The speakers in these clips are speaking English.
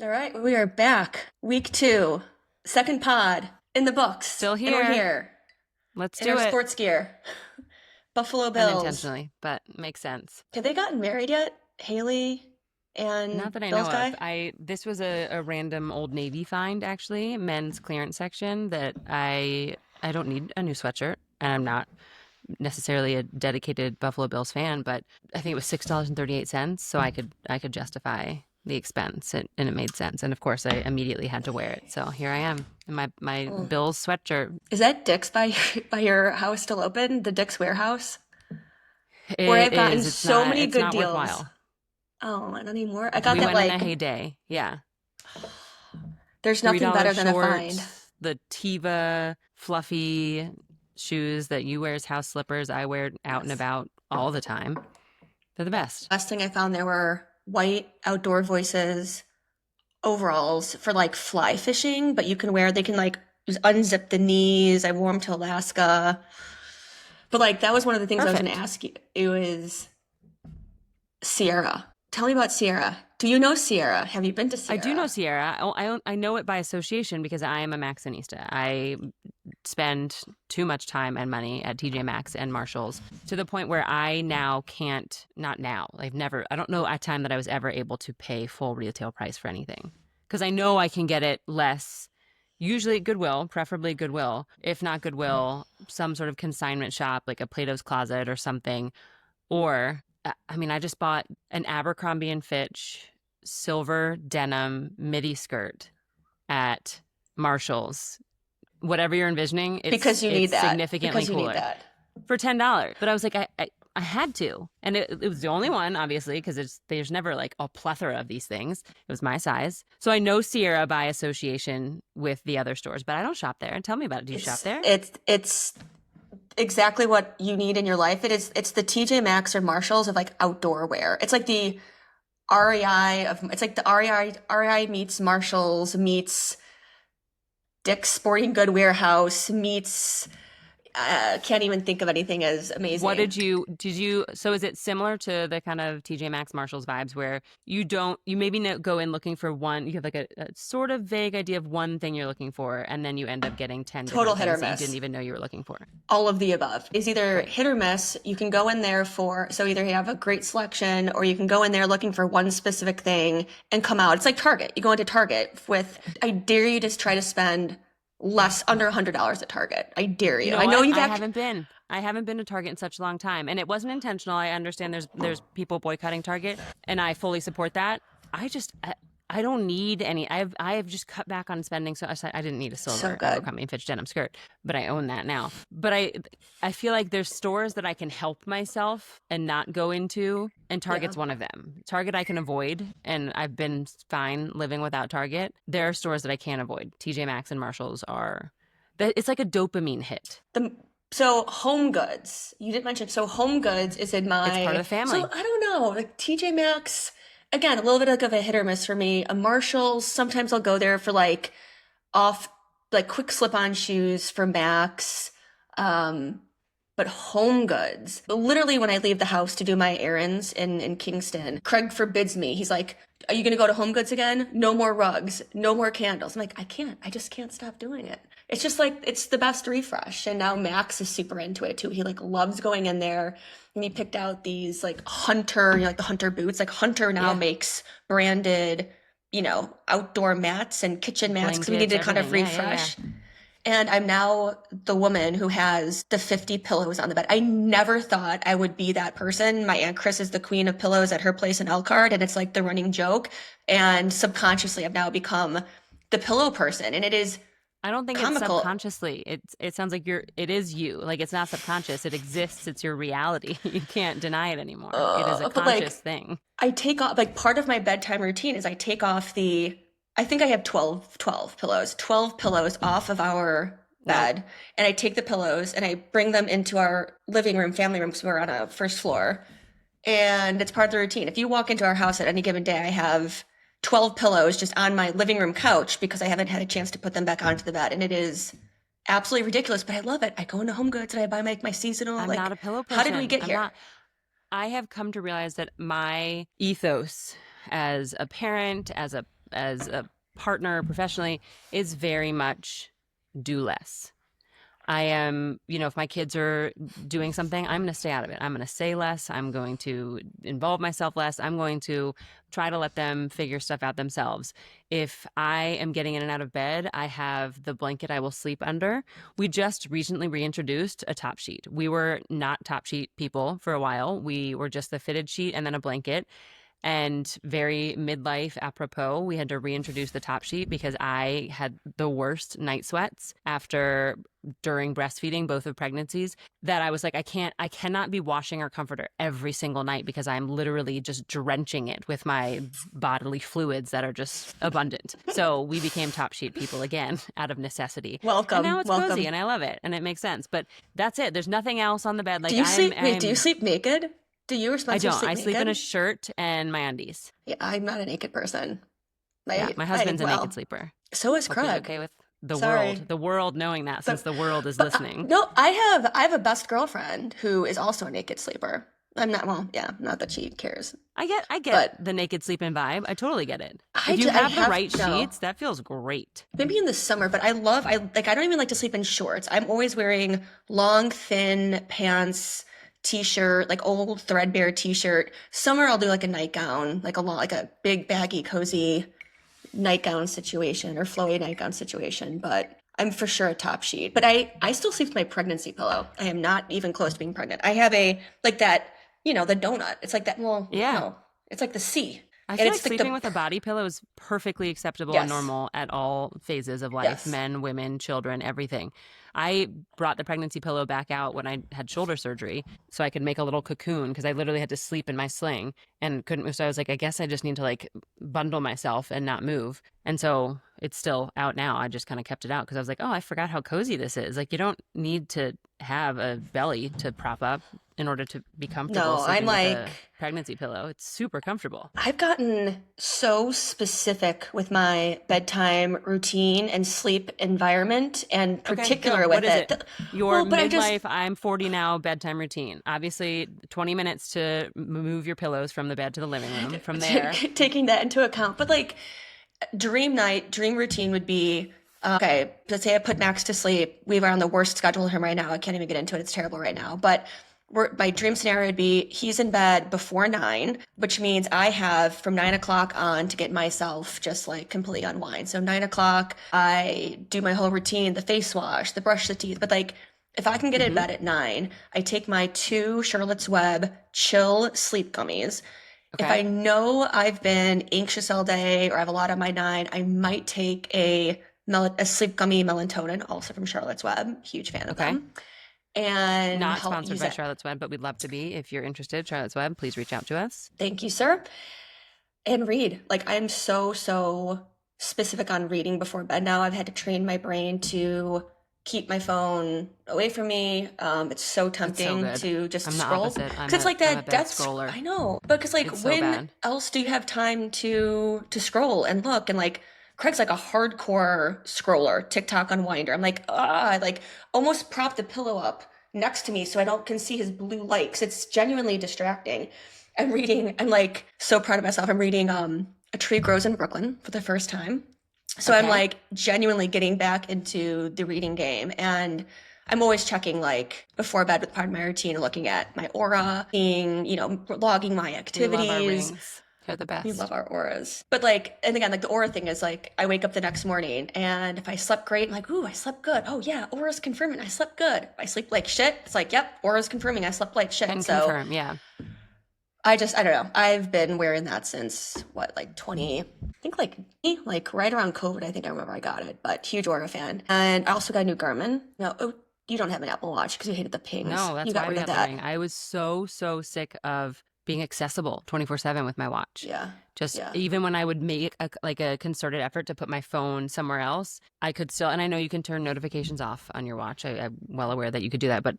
right, we are back. Week 2, second pod in the books. Still And we're here. here Let's in do our it. sports gear. Buffalo Bills. Unintentionally, but makes sense. Have they gotten married yet? Haley and Not that I Bill's know of. guy? This was a random Old Navy find, actually, men's clearance section that I don't need a new sweatshirt, and I'm not necessarily a dedicated Buffalo Bills fan, but I think it was $6.38, so I could justify the expense, and it made sense. And of course, I immediately had to wear it. So here I am in my Bills sweatshirt. Is that Dick's by your house still open? The Dick's Warehouse? Where It I've gotten is. It's so not. many It's good not deals. worthwhile. Oh, not anymore. I got We that went in a like, heyday. Yeah. there's nothing $3 better than a find. shorts, the Tiva fluffy shoes that you wear as house slippers. I wear out and Yes. about all the time. They're the best. Best thing I found there were white outdoor voices overalls for like fly fishing, but you can wear, they can like just unzip the knees. I wore them to Alaska. But like that was one of the things I was going to Perfect. ask you. It was Sierra. Tell me about Sierra. Do you know Sierra? Have you been to I do know Sierra? Sierra. I know it by association because I am a Maxxinista. I spend too much time and money at TJ Maxx and Marshalls to the point where I now can't, not now, I don't know a time that I was ever able to pay full retail price for anything. Because I know I can get it less, usually at Goodwill, preferably Goodwill. If not Goodwill, some sort of consignment shop like a Plato's Closet or something. Or, I mean, I just bought an Abercrombie and Fitch silver denim midi skirt at Marshall's. Whatever you're envisioning, Because you need it's that. significantly Because you need cooler that. for $10. But I was like, I had to, and it was the only one, obviously, because there's never like a plethora of these things. It was my size, so I know Sierra by association with the other stores, but I don't shop there. Tell me about it. Do you shop there? It's exactly what you need in your life. It's the TJ Maxx or Marshalls of like outdoor wear. It's like the it's like the REI meets Marshalls meets Dick's Sporting Good Warehouse meets can't even think of anything as amazing. What did you so is it similar to the kind of TJ Maxx Marshalls vibes where you maybe go in looking for one, you have like a sort of vague idea of one thing you're looking for, and then you end up getting 10 Total different hit or things that you miss. didn't even know you were looking for? All of the above is either Great. hit or miss. You can go in there so either you have a great selection or you can go in there looking for one specific thing and come out. It's like Target. You go into Target I dare you to try to spend under $100 at Target. I dare you. You know I know what? I haven't been to Target in such a long time, and it wasn't intentional. I understand there's people boycotting Target, and I fully support that. I don't need any. I have just cut back on spending. So I didn't need a So silver good. Abercrombie and Fitch denim skirt, but I own that now. But I feel like there's stores that I can help myself and not go into, and Target's one of them. Target I can avoid, and I've been fine living without Target. There are stores that I can't avoid. TJ Maxx and Marshalls are. It's like a dopamine hit. So Home Goods, you didn't mention. So Home Goods is in my. It's part of the family. So I don't know, like TJ Maxx. Again, a little bit like of a hit or miss for me. A Marshalls, sometimes I'll go there for like quick slip-on shoes for Maxx. But Home Goods, literally when I leave the house to do my errands in Kingston, Craig forbids me. He's like, "Are you going to go to Home Goods again? No more rugs, no more candles." I'm like, I just can't stop doing it. It's just like, it's the best refresh. And now Max is super into it too. He like loves going in there. And he picked out these like Hunter, like the Hunter boots. Like Hunter now makes branded, outdoor mats and kitchen mats because we need to kind of refresh. Yeah. And I'm now the woman who has the 50 pillows on the bed. I never thought I would be that person. My Aunt Chris is the queen of pillows at her place in Elkhart, and it's like the running joke. And subconsciously, I've now become the pillow person. And it is I don't think comical. It's subconsciously. It sounds like it is you. Like it's not subconscious. It exists. It's your reality. You can't deny it anymore. It is a conscious thing. I take off, part of my bedtime routine is I take off I think I have 12 pillows, 12 pillows off of our bed. And I take the pillows and I bring them into our living room, family room, because we're on a first floor. And it's part of the routine. If you walk into our house at any given day, I have 12 pillows just on my living room couch because I haven't had a chance to put them back onto the bed. And it is absolutely ridiculous, but I love it. I go into Home Goods and I buy my seasonal. I'm not a pillow person. How did we get here? I have come to realize that my ethos as a parent, as a as a partner professionally is very much do less. I am, if my kids are doing something, I'm going to stay out of it. I'm going to say less. I'm going to involve myself less. I'm going to try to let them figure stuff out themselves. If I am getting in and out of bed, I have the blanket I will sleep under. We just recently reintroduced a top sheet. We were not top sheet people for a while. We were just the fitted sheet and then a blanket. And very midlife apropos, we had to reintroduce the top sheet because I had the worst night sweats during breastfeeding, both of pregnancies, that I was like, I cannot be washing our comforter every single night because I'm literally just drenching it with my bodily fluids that are just abundant. So we became top sheet people again out of necessity. Welcome. And now it's welcome. cozy and I love it and it makes sense. But that's it. There's nothing else on the bed. Like, do you sleep? Wait, do you sleep naked? Do you or Spencer I don't. sleep I naked? sleep in a shirt and my undies. Yeah, I'm not a naked person. My husband's a naked sleeper. So is Hopefully Craig. okay with the Sorry. world. The world knowing that, since the world is listening. No, I have a best girlfriend who is also a naked sleeper. I'm not. Well, yeah, not that she cares. I get the naked sleeping vibe. I totally get it. If you have the right sheets, that feels great. Maybe in the summer, but I don't even like to sleep in shorts. I'm always wearing long, thin pants, t-shirt, like old threadbare t-shirt. Summer I'll do like a nightgown, like a big baggy cozy nightgown situation or flowy nightgown situation, but I'm for sure a top sheet. But I still sleep with my pregnancy pillow. I am not even close to being pregnant. I have the donut. It's like that. Well, yeah. No, it's like the C. I feel like sleeping with a body pillow is perfectly acceptable and normal at all phases of life. Yes. Men, women, children, everything. I brought the pregnancy pillow back out when I had shoulder surgery so I could make a little cocoon because I literally had to sleep in my sling and couldn't move. So I was like, I guess I just need to like bundle myself and not move. And so it's still out now. I just kind of kept it out because I was like, oh, I forgot how cozy this is. Like, you don't need to have a belly to prop up in order to be comfortable. No, I'm like with a pregnancy pillow. It's super comfortable. I've gotten so specific with my bedtime routine and sleep environment and particular with it. Your midlife, I'm 40 now, bedtime routine. Obviously, 20 minutes to move your pillows from the bed to the living room. From there, taking that into account. But like dream routine would be, okay, let's say I put Max to sleep. We are on the worst schedule with him right now. I can't even get into it. It's terrible right now. But my dream scenario would be he's in bed before 9, which means I have from 9 o'clock on to get myself just like completely unwind. So 9 o'clock, I do my whole routine, the face wash, the brush the teeth. But like if I can get in bed at 9, I take my 2 Charlotte's Web chill sleep gummies. Okay. If I know I've been anxious all day or I have a lot on my 9, I might take a sleep gummy melatonin, also from Charlotte's Web. Huge fan of them. And not sponsored by Charlotte's Web, but we'd love to be. If you're interested, Charlotte's Web, please reach out to us. Thank you, sir. And read. Like I'm so specific on reading before bed now. I've had to train my brain to keep my phone away from me. It's so tempting to just scroll. Because it's like that death scroller. I know. But because like when else do you have time to scroll and look and like Craig's like a hardcore scroller, TikTok unwinder. I'm like, I like almost prop the pillow up next to me so I can see his blue light because it's genuinely distracting. I'm like so proud of myself. I'm reading A Tree Grows in Brooklyn for the first time. So I'm like genuinely getting back into the reading game. And I'm always checking like before bed with part of my routine, looking at my Oura, seeing, logging my activities. We love our rings. They're the best. We love our Ouras. But like, and again, like the Oura thing is like, I wake up the next morning and if I slept great, I'm like, ooh, I slept good. Oh yeah, Aura's confirming I slept good. If I sleep like shit, it's like, yep, Aura's confirming I slept like shit. Confirm, yeah. I don't know. I've been wearing that since like 20, I think like right around COVID, I think I remember I got it, but huge Oura fan. And I also got a new Garmin. No, you don't have an Apple Watch because you hated the pings. No, that's why I got the ring. I was so sick of being accessible 24/7 with my watch. Yeah. Even when I would make a concerted effort to put my phone somewhere else, I could still, and I know you can turn notifications off on your watch. I'm well aware that you could do that, but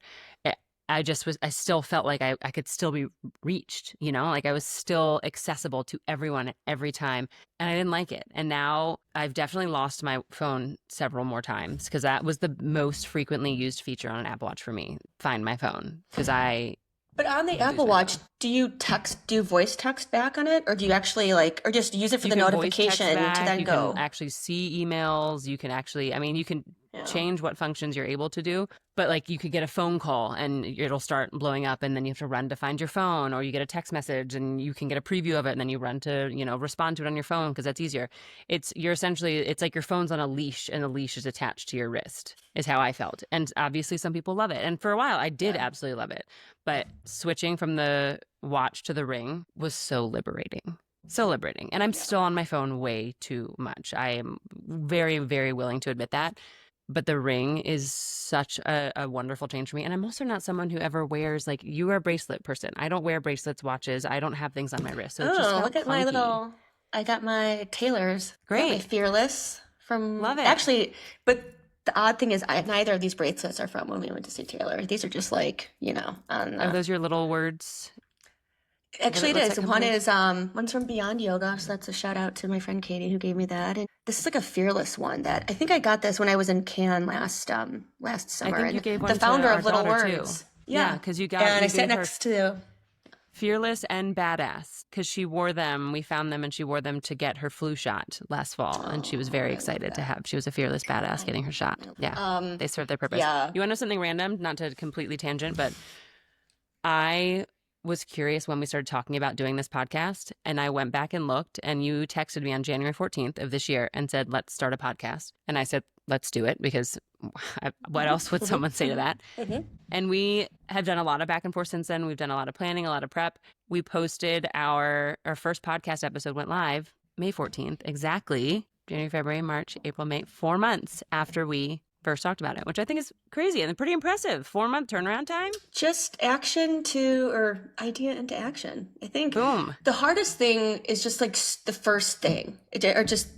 I still felt like I could still be reached, like I was still accessible to everyone at every time. And I didn't like it. And now I've definitely lost my phone several more times because that was the most frequently used feature on an Apple Watch for me. Find my phone. But on the Apple Watch, Do you voice text back on it, or do you actually like, or just use it for You the can voice text notification to back, then you go? can actually see emails, you can actually, I mean, you can Yeah. change what functions you're able to do, but like you could get a phone call and it'll start blowing up and then you have to run to find your phone, or you get a text message and you can get a preview of it and then you run to, respond to it on your phone because that's easier. It's like your phone's on a leash and the leash is attached to your wrist is how I felt. And obviously some people love it. And for a while I did Yeah. absolutely love it. But switching from the watch to the ring was so liberating. So liberating. And I'm still on my phone way too much. I am very, very willing to admit that. But the ring is such a wonderful change for me. And I'm also not someone who ever wears, like, you are a bracelet person. I don't wear bracelets, watches. I don't have things on my wrist. So it just Oh, felt look at my clunky. I got my Taylor's. I got my Great. Fearless from, Love it. actually, but the odd thing is neither of these bracelets are from when we went to see Taylor. These are just like, on Are those your little words? Actually, it What's is. that One company? is one's from Beyond Yoga, so that's a shout out to my friend Katie who gave me that. And this is like a Fearless one that I think I got this when I was in Cannes last I summer. think you And gave the one to founder our of Little daughter too. Words, Yeah, yeah, because you and I sat gave her next to. Fearless and Badass because she wore them. We found them and she wore them to get her flu shot last fall. And she was Oh, very I love excited to that. have. She was a fearless badass getting her shot. Yeah, they serve their purpose. Yeah. You want to know something random? Not to completely tangent, but I was curious when we started talking about doing this podcast, and I went back and looked, and you texted me on January 14th of this year and said, let's start a podcast. And I said, let's do it, because what else would someone say to that? And we have done a lot of back and forth since then. We've done a lot of planning, a lot of prep. We posted our first podcast episode went live May 14th, exactly January, February, March, April, May, 4 months after we first talked about it, which I think is crazy and pretty impressive. 4-month turnaround time. Just idea into action. I think Boom. the hardest thing is just like the first thing, or just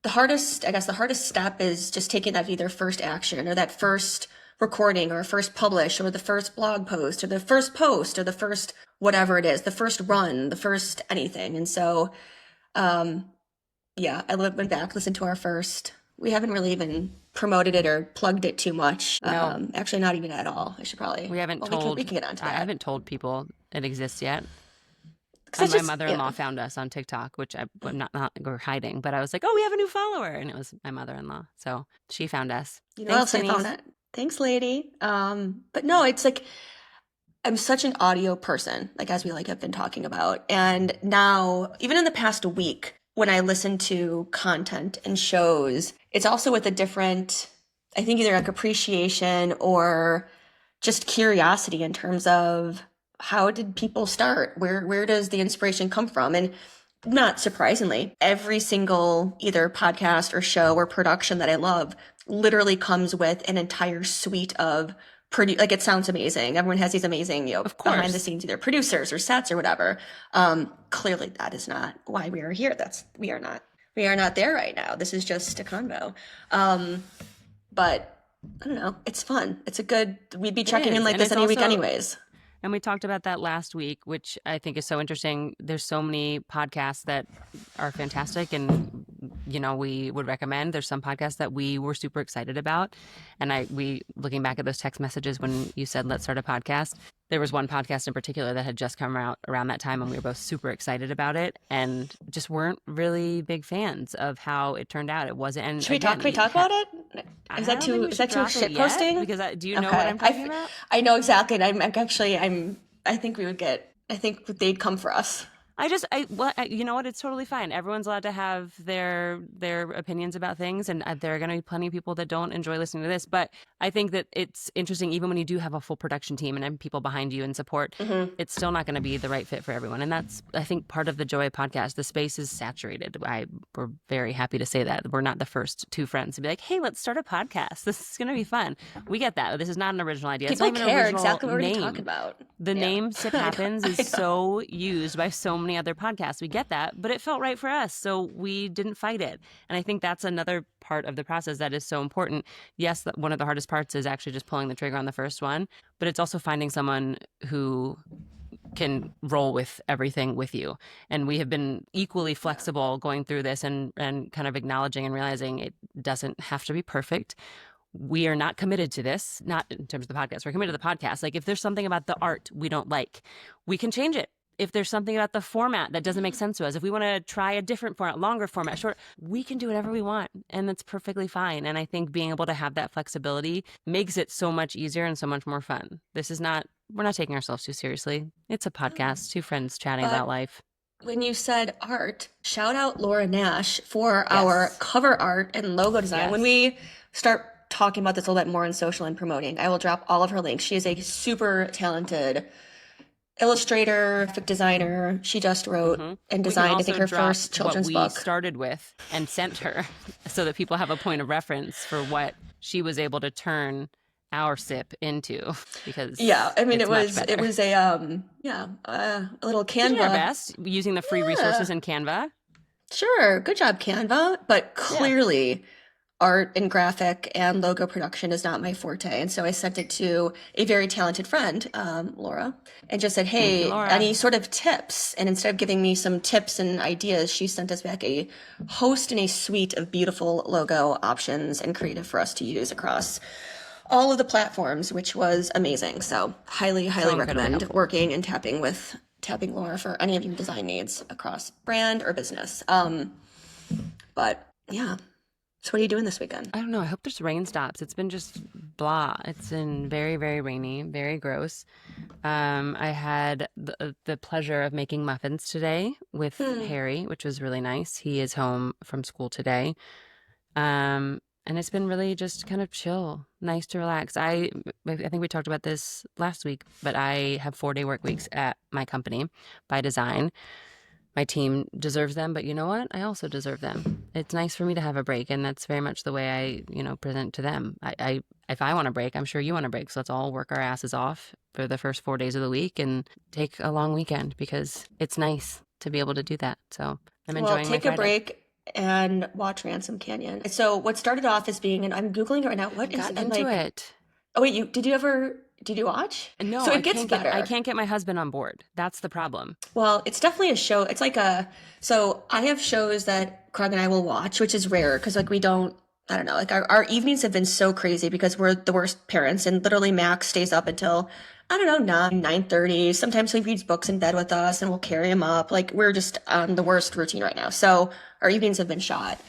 the hardest step is just taking that either first action or that first recording or first publish or the first blog post or the first post or the first whatever it is, the first run, the first anything. And so, yeah, I went back, listened to our first. We haven't really even promoted it or plugged it too much. No. Actually, not even at all. I should probably. We haven't We can get onto that. I haven't told people it exists yet. My mother-in-law found us on TikTok, which I'm not we're hiding, but I was like, oh, we have a new follower. And it was my mother-in-law. So she found us. You know, else I found that. Thanks, lady. But no, it's like, I'm such an audio person, like as we have been talking about. And now, even in the past week, when I listen to content and shows, it's also with a different, I think either like appreciation or just curiosity in terms of how did people start? Where does the inspiration come from? And not surprisingly, every single either podcast or show or production that I love literally comes with an entire suite of like it sounds amazing. Everyone has these amazing, of course, behind the scenes, either producers or sets or whatever. Clearly that is not why we are here. We are not there right now. This is just a convo. But I don't know. It's fun. We'd be checking in like this any week anyways. And we talked about that last week, which I think is so interesting. There's so many podcasts that are fantastic and, we would recommend. There's some podcasts that we were super excited about. And looking back at those text messages when you said, let's start a podcast, there was one podcast in particular that had just come out around that time and we were both super excited about it and just weren't really big fans of how it turned out. It wasn't. And Can we talk about it? Is that too shit posting? Because do you know what I'm talking about? I know exactly. And I think they'd come for us. You know what? It's totally fine. Everyone's allowed to have their opinions about things, and there are going to be plenty of people that don't enjoy listening to this. But I think that it's interesting, even when you do have a full production team and people behind you and support, it's still not going to be the right fit for everyone. And that's, I think, part of the joy of podcast. The space is saturated. We're very happy to say that. We're not the first two friends to be like, hey, let's start a podcast. This is going to be fun. We get that. This is not an original idea. People it's not even care an original exactly what name. we're talking about. The name Sip Happens is so used by so many other podcasts. We get that, but it felt right for us, so we didn't fight it. And I think that's another part of the process that is so important. Yes, one of the hardest parts is actually just pulling the trigger on the first one, but it's also finding someone who can roll with everything with you. And we have been equally flexible going through this and kind of acknowledging and realizing it doesn't have to be perfect. We are not committed to this, not in terms of the podcast. We're committed to the podcast. Like if there's something about the art we don't like, we can change it. if there's something about the format that doesn't make sense to us, if we want to try a different format, longer format, short, we can do whatever we want. And that's perfectly fine. And I think being able to have that flexibility makes it so much easier and so much more fun. We're not taking ourselves too seriously. It's a podcast, two friends chatting about But life. when you said art, shout out Laura Nash for our Yes. cover art and logo design. Yes. When we start talking about this a little bit more in social and promoting, I will drop all of her links. She is a super talented illustrator, graphic designer. She just wrote and We can designed, I also think, her drop first what children's we book. started with and sent her so that people have a point of reference for what she was able to turn our sip into, because Yeah, I mean, it's much better. it was a little We did our Canva. best using the free resources in Canva. Sure, good job, Canva. But clearly, art and graphic and logo production is not my forte. And so I sent it to a very talented friend, Laura, and just said, Thank you, hey, Laura. any sort of tips? And instead of giving me some tips and ideas, she sent us back a host and a suite of beautiful logo options and creative for us to use across all of the platforms, which was amazing. So highly recommend working and tapping Laura for any of your design needs across brand or business. But yeah. So what are you doing this weekend? I don't know. I hope this rain stops. It's been just blah. It's been very, very rainy, very gross. I had the pleasure of making muffins today with Harry, which was really nice. He is home from school today. And it's been really just kind of chill, nice to relax. I think we talked about this last week, but I have 4-day work weeks at my company by design. My team deserves them, but you know what? I also deserve them. It's nice for me to have a break, and that's very much the way I, present to them. If I want a break, I'm sure you want a break. So let's all work our asses off for the first 4 days of the week and take a long weekend, because it's nice to be able to do that. So I'm enjoying take my a break and watch Ransom Canyon. So what started off as being, and I'm Googling it right now, what is got it? into it. Oh wait, did you watch? No, So it gets better. I can't get my husband on board. That's the problem. Well, it's definitely a show. It's like so I have shows that Craig and I will watch, which is rare because like we don't, I don't know, like our evenings have been so crazy because we're the worst parents, and literally Max stays up until, I don't know, 9:30. Sometimes he reads books in bed with us and we'll carry him up. Like we're just on the worst routine right now. So our evenings have been shot.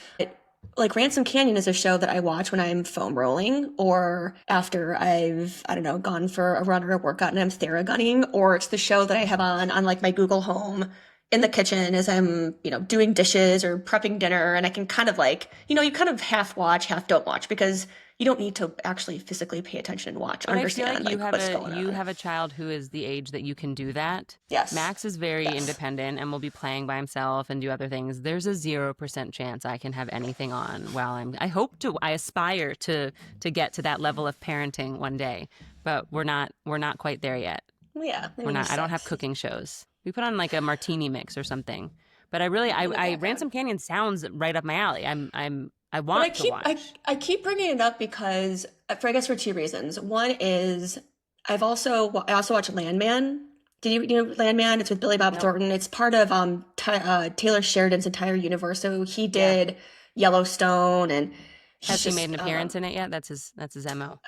Like Ransom Canyon is a show that I watch when I'm foam rolling or after I've, I don't know, gone for a run or a workout and I'm theragunning, or it's the show that I have on like my Google Home in the kitchen as I'm, doing dishes or prepping dinner, and I can kind of like, you kind of half watch, half don't watch, because you don't need to actually physically pay attention and watch, but understand I feel like what's going on. you have a child who is the age that you can do that. Yes. Max is very independent and will be playing by himself and do other things. There's a 0% chance I can have anything on while I aspire to get to that level of parenting one day, but we're not quite there yet. Yeah. I don't have cooking shows. We put on like a martini mix or something. But Ransom Canyon sounds right up my alley. I want to watch. I keep bringing it up because, I guess for two reasons. One is I also watch Landman. Did you know Landman? It's with Billy Bob Thornton. It's part of Taylor Sheridan's entire universe. So he did Yellowstone, and has he made an appearance in it yet? That's his MO.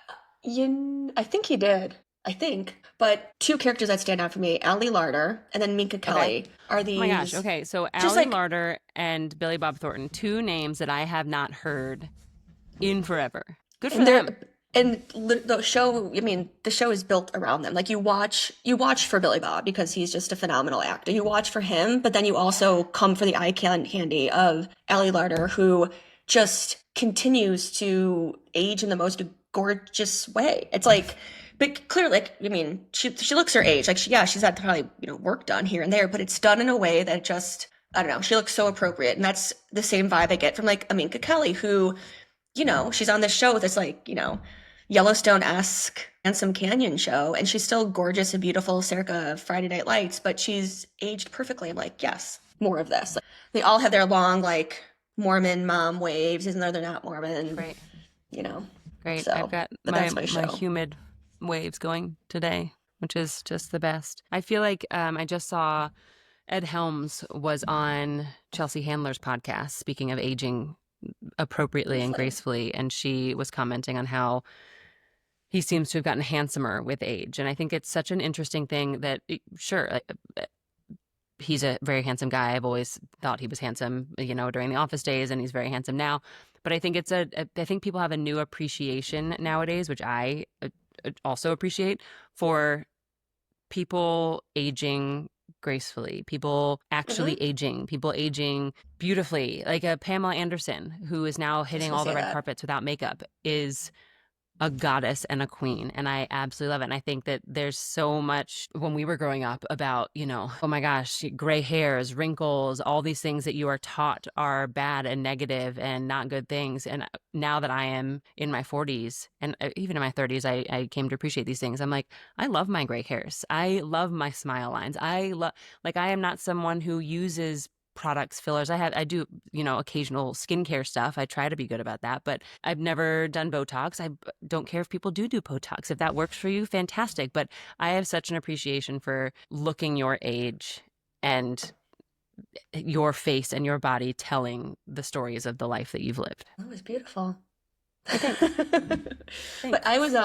I think he did. I think. But two characters that stand out for me, Ali Larter and then Minka Kelly, are these. Oh my gosh. Okay. So Ali Larter and Billy Bob Thornton, two names that I have not heard in forever. Good for them. And the show is built around them. Like you watch for Billy Bob because he's just a phenomenal actor. You watch for him, but then you also come for the eye candy of Ali Larter, who just continues to age in the most gorgeous way. It's like, but clearly, she looks her age. Like she's had probably work done here and there, but it's done in a way that just, I don't know. She looks so appropriate, and that's the same vibe I get from like Minka Kelly, who, she's on this show that's like, Yellowstone-esque Ransom Canyon show, and she's still gorgeous and beautiful, circa Friday Night Lights, but she's aged perfectly. I'm like, yes, more of this. Like, they all have their long like Mormon mom waves, even though they're not Mormon. Right. Great. So, I've got my humid waves going today, which is just the best. I feel like I just saw Ed Helms was on Chelsea Handler's podcast, speaking of aging appropriately and gracefully, and she was commenting on how he seems to have gotten handsomer with age. And I think it's such an interesting thing that, sure, he's a very handsome guy. I've always thought he was handsome, during the office days, and he's very handsome now. But I think I think people have a new appreciation nowadays, which I also appreciate, for people aging gracefully, people actually Mm-hmm. aging, people aging beautifully. Like a Pamela Anderson, who is now Just hitting gonna all the say red that. carpets without makeup, is a goddess and a queen. And I absolutely love it. And I think that there's so much when we were growing up about, oh my gosh, gray hairs, wrinkles, all these things that you are taught are bad and negative and not good things. And now that I am in my 40s and even in my 30s, I came to appreciate these things. I'm like, I love my gray hairs. I love my smile lines. I am not someone who uses products, fillers. I do, occasional skincare stuff. I try to be good about that, but I've never done Botox. I don't care if people do Botox. If that works for you, fantastic. But I have such an appreciation for looking your age and your face and your body telling the stories of the life that you've lived. That was beautiful. Hey, thanks. But I Thanks. was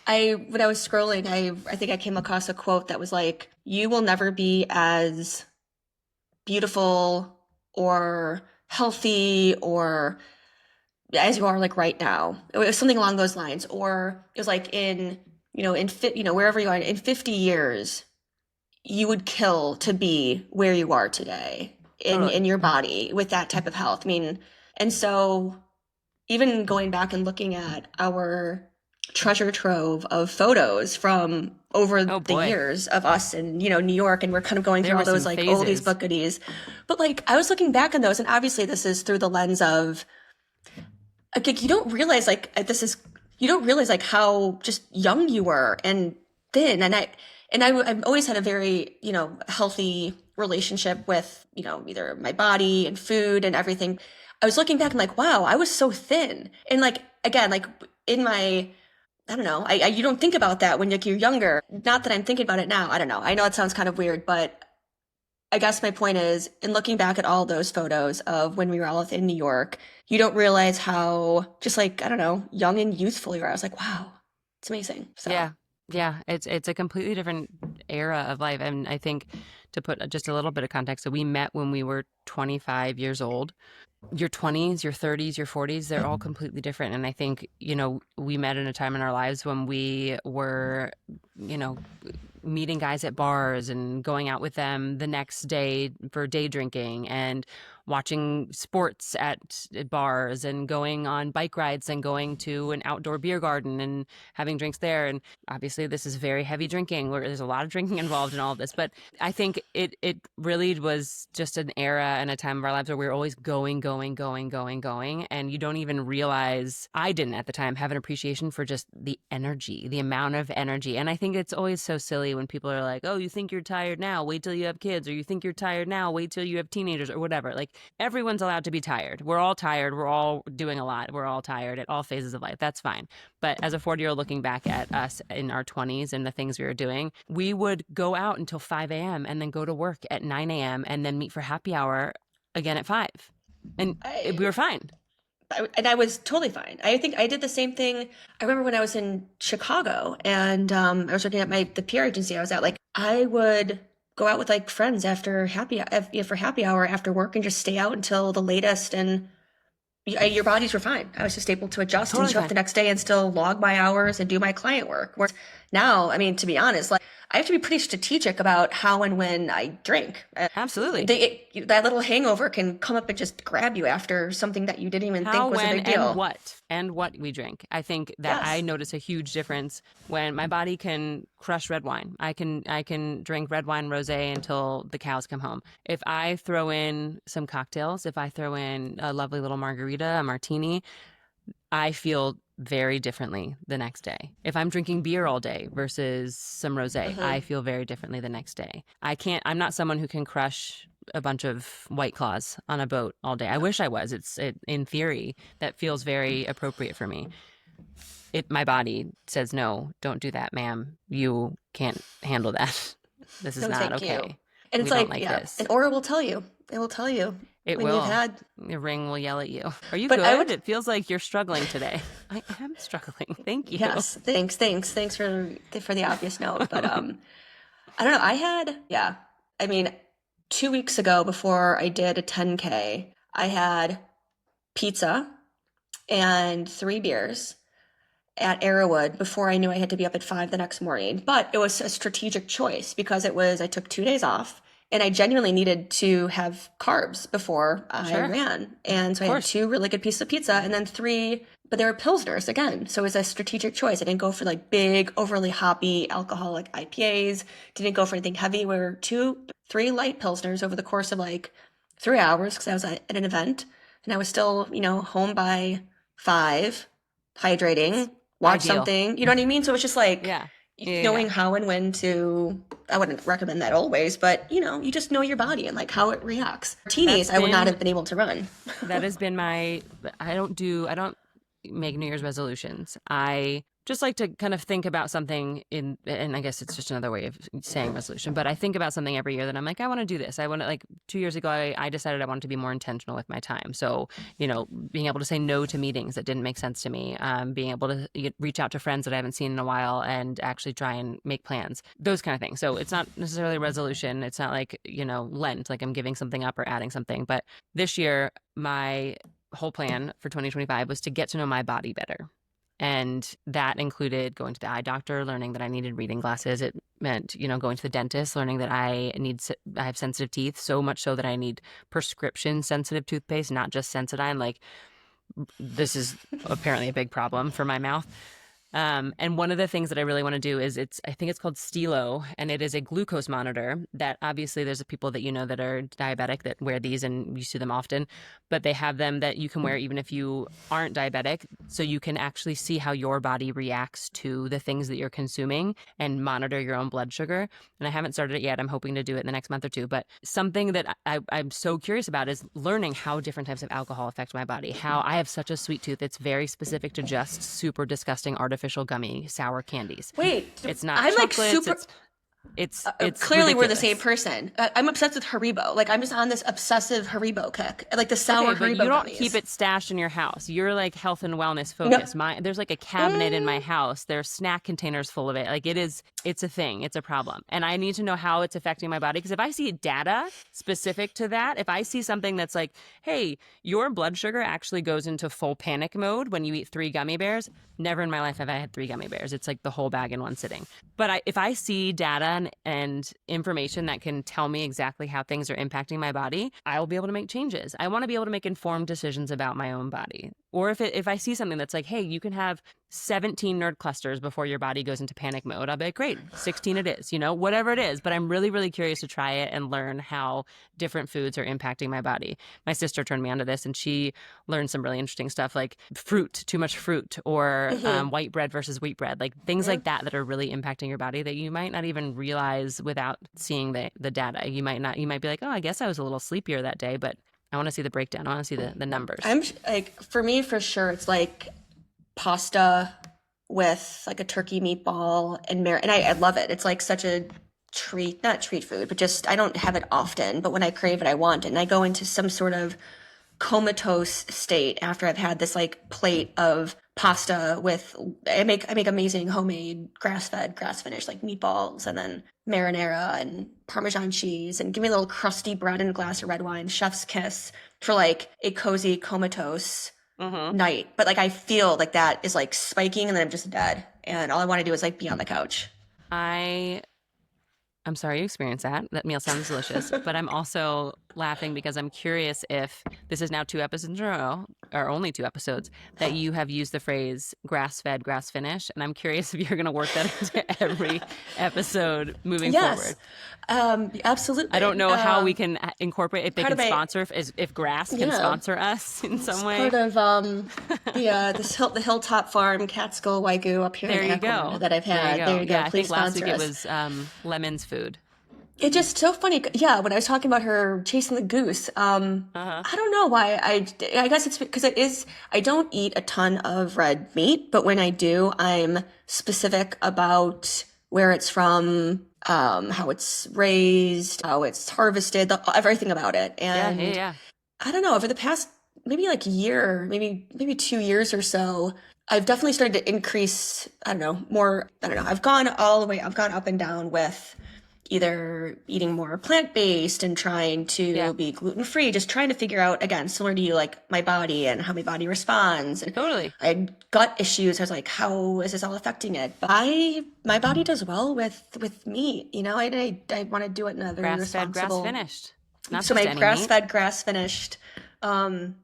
I when I was scrolling, I think I came across a quote that was like, "You will never be as beautiful or healthy or as you are like right now." It was something along those lines, or it was like wherever you are in 50 years, you would kill to be where you are today in Totally. your body with that type of health. I mean, and so even going back and looking at our treasure trove of photos from over Oh the boy. years of us in, New York, and we're kind of going There through were all those some like oldies phases. but goodies. But like I was looking back on those, and obviously this is through the lens of like you don't realize like how just young you were and thin, I've always had a very healthy relationship with either my body and food and everything. I was looking back and like, wow, I was so thin, and like again, like in my I don't know, you don't think about that when like you're younger. Not that I'm thinking about it now. I don't know. I know it sounds kind of weird, but I guess my point is, in looking back at all those photos of when we were all in New York, you don't realize how just like, I don't know, young and youthful you are. I was like, wow, it's amazing. So, Yeah. Yeah, it's a completely different era of life. And I think, to put just a little bit of context, so we met when we were 25 years old. Your 20s, your 30s, your 40s, they're all completely different. And I think, we met in a time in our lives when we were, you know, meeting guys at bars and going out with them the next day for day drinking and watching sports at bars and going on bike rides and going to an outdoor beer garden and having drinks there. And obviously this is very heavy drinking, where there's a lot of drinking involved in all of this. But I think it really was just an era and a time of our lives where we were always going, going, going, going, going. And you don't even realize, I didn't at the time have an appreciation for just the energy, the amount of energy. And I think it's always so silly when people are like, oh, you think you're tired now, wait till you have kids, or you think you're tired now, wait till you have teenagers, or whatever. Like, everyone's allowed to be tired. We're all tired. We're all doing a lot. We're all tired at all phases of life. That's fine. But as a 40-year-old looking back at us in our 20s and the things we were doing, we would go out until 5 a.m. and then go to work at 9 a.m. and then meet for happy hour again at 5. And we I, were fine. I was totally fine. I think I did the same thing. I remember when I was in Chicago and I was working at the PR agency I was at. Like I would go out with like friends after for happy hour after work and just stay out until the latest, and your bodies were fine. I was just able to adjust and Totally show up fine. the next day and still log my hours and do my client work. Whereas now, I mean, to be honest, like I have to be pretty strategic about how and when I drink. Absolutely. That little hangover can come up and just grab you after something that you didn't even How, think was a when, big deal. and what we drink. I think that I Yes. notice a huge difference when my body can crush red wine. I can drink red wine rosé until the cows come home. If I throw in some cocktails, if I throw in a lovely little margarita, a martini, I feel very differently the next day. If I'm drinking beer all day versus some rosé, I Hmm. feel very differently the next day. I'm not someone who can crush a bunch of White Claws on a boat all day. I wish I was. In theory, that feels very appropriate for me. My body says, no, don't do that, ma'am. You can't handle that. This is No, not thank you. okay. And We it's don't like, like yeah, this. and Aura will tell you. It will tell you It when you've will. had. The ring will yell at you. Are you But I good? would, It feels like you're struggling today. I am struggling. Thank you. yes, thanks for the obvious note. But I don't know. I had, yeah. I mean, 2 weeks ago before I did a 10K, I had pizza and 3 beers at Arrowwood before I knew I had to be up at 5 the next morning. But it was a strategic choice because I took 2 days off and I genuinely needed to have carbs before I Sure. ran. And so Of I had course. 2 really good pieces of pizza and then 3, but they were Pilsners again. So it was a strategic choice. I didn't go for like big, overly hoppy alcoholic IPAs, didn't go for anything heavy. We were 3 light Pilsners over the course of like 3 hours because I was at an event and I was still, home by 5, hydrating, watch Ideal. something. You know what I mean? So it's just like Yeah. Yeah. knowing Yeah. how and when to, I wouldn't recommend that always, but you just know your body and like how it reacts. That's Martinis, I would not been have been able to run. that has been I don't make New Year's resolutions. I just like to kind of think about something and I guess it's just another way of saying resolution, but I think about something every year that I'm like, I want to do this. I want to, like, 2 years ago, I decided I wanted to be more intentional with my time. So, being able to say no to meetings that didn't make sense to me, being able to reach out to friends that I haven't seen in a while and actually try and make plans, those kind of things. So it's not necessarily a resolution. It's not like, Lent, like I'm giving something up or adding something. But this year, my whole plan for 2025 was to get to know my body better. And that included going to the eye doctor, learning that I needed reading glasses. It meant, going to the dentist, learning that I have sensitive teeth, so much so that I need prescription sensitive toothpaste, not just Sensodyne. Like, this is apparently a big problem for my mouth. And one of the things that I really want to do is I think it's called Stilo, and it is a glucose monitor that obviously there's people that that are diabetic that wear these and you see them often, but they have them that you can wear even if you aren't diabetic. So you can actually see how your body reacts to the things that you're consuming and monitor your own blood sugar. And I haven't started it yet. I'm hoping to do it in the next month or two. But something that I'm so curious about is learning how different types of alcohol affect my body. How I have such a sweet tooth. It's very specific to just super disgusting artificial gummy sour candies. Wait, It's not I'm like chocolates. super. It's Clearly, we're the same ridiculous. person. I'm obsessed with Haribo. Like, I'm just on this obsessive Haribo kick. Like the sour Okay, but Haribo you don't gummies. keep it stashed in your house. You're like health and wellness No. focused. There's like a cabinet in my house. There's snack containers full of it. Like, it's a thing. It's a problem. And I need to know how it's affecting my body. Because if I see data specific to that, if I see something that's like, hey, your blood sugar actually goes into full panic mode when you eat 3 gummy bears, never in my life have I had 3 gummy bears. It's like the whole bag in one sitting. But if I see data and information that can tell me exactly how things are impacting my body, I will be able to make changes. I want to be able to make informed decisions about my own body. Or if I see something that's like, hey, you can have 17 nerd clusters before your body goes into panic mode, I'll be like, great, 16 it is, whatever it is. But I'm really, really curious to try it and learn how different foods are impacting my body. My sister turned me onto this and she learned some really interesting stuff like too much fruit, or white bread versus wheat bread, like things like that are really impacting your body that you might not even realize without seeing the data. You might be like, oh, I guess I was a little sleepier that day, but I want to see the breakdown. I want to see the numbers. I'm like, for me, for sure, it's like pasta with like a turkey meatball and and I love it. It's like such a treat, not treat food, but just I don't have it often, but when I crave it, I want it. And I go into some sort of comatose state after I've had this like plate of pasta with I make amazing homemade grass-fed, grass-finished like meatballs and then marinara and Parmesan cheese and give me a little crusty bread and a glass of red wine, chef's kiss for like a cozy comatose night. But like I feel like that is like spiking and then I'm just dead. And all I want to do is like be on the couch. I'm sorry you experienced that. That meal sounds delicious. But I'm also laughing because I'm curious if this is now 2 episodes in a row, or only 2 episodes, that you have used the phrase grass-fed, grass-finished. And I'm curious if you're going to work that into every episode moving forward. Absolutely. I don't know how we can incorporate, if they can part of my- sponsor, if grass can sponsor us in some way. Part of the Hilltop Farm Catskill Wagyu up here There in you Ecuador go. that I've had. There you go. Yeah, I Please think last sponsor week us. it was Lemon's food. It's just so funny. Yeah, when I was talking about her chasing the goose, I don't know why. I guess it's because I don't eat a ton of red meat, but when I do, I'm specific about where it's from, how it's raised, how it's harvested, everything about it. And Yeah. I don't know, over the past maybe like year, maybe 2 years or so, I've definitely started to increase, I don't know, more, I don't know. I've gone up and down with either eating more plant-based and trying Yeah, to be gluten-free, just trying to figure out, again, similar to you, like my body and how my body responds. And totally. I had gut issues. I was like, how is this all affecting it? But my body does well with meat. I want to do it in a very Grass-fed, responsible. grass-finished. Not So just my any meat. grass-fed, grass-finished um,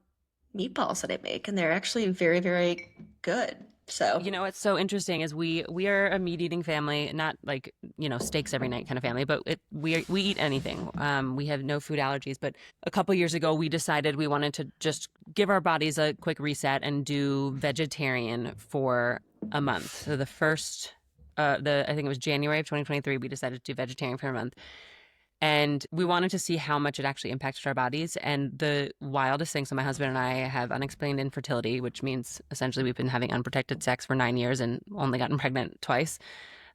meatballs that I make, and they're actually very, very good. So, You know what's so interesting is we are a meat eating family, not like steaks every night kind of family, but we eat anything. We have no food allergies. But a couple years ago, we decided we wanted to just give our bodies a quick reset and do vegetarian for a month. So the first, I think it was January of 2023, we decided to do vegetarian for a month. And we wanted to see how much it actually impacted our bodies. And the wildest thing, so my husband and I have unexplained infertility, which means essentially we've been having unprotected sex for 9 years and only gotten pregnant twice.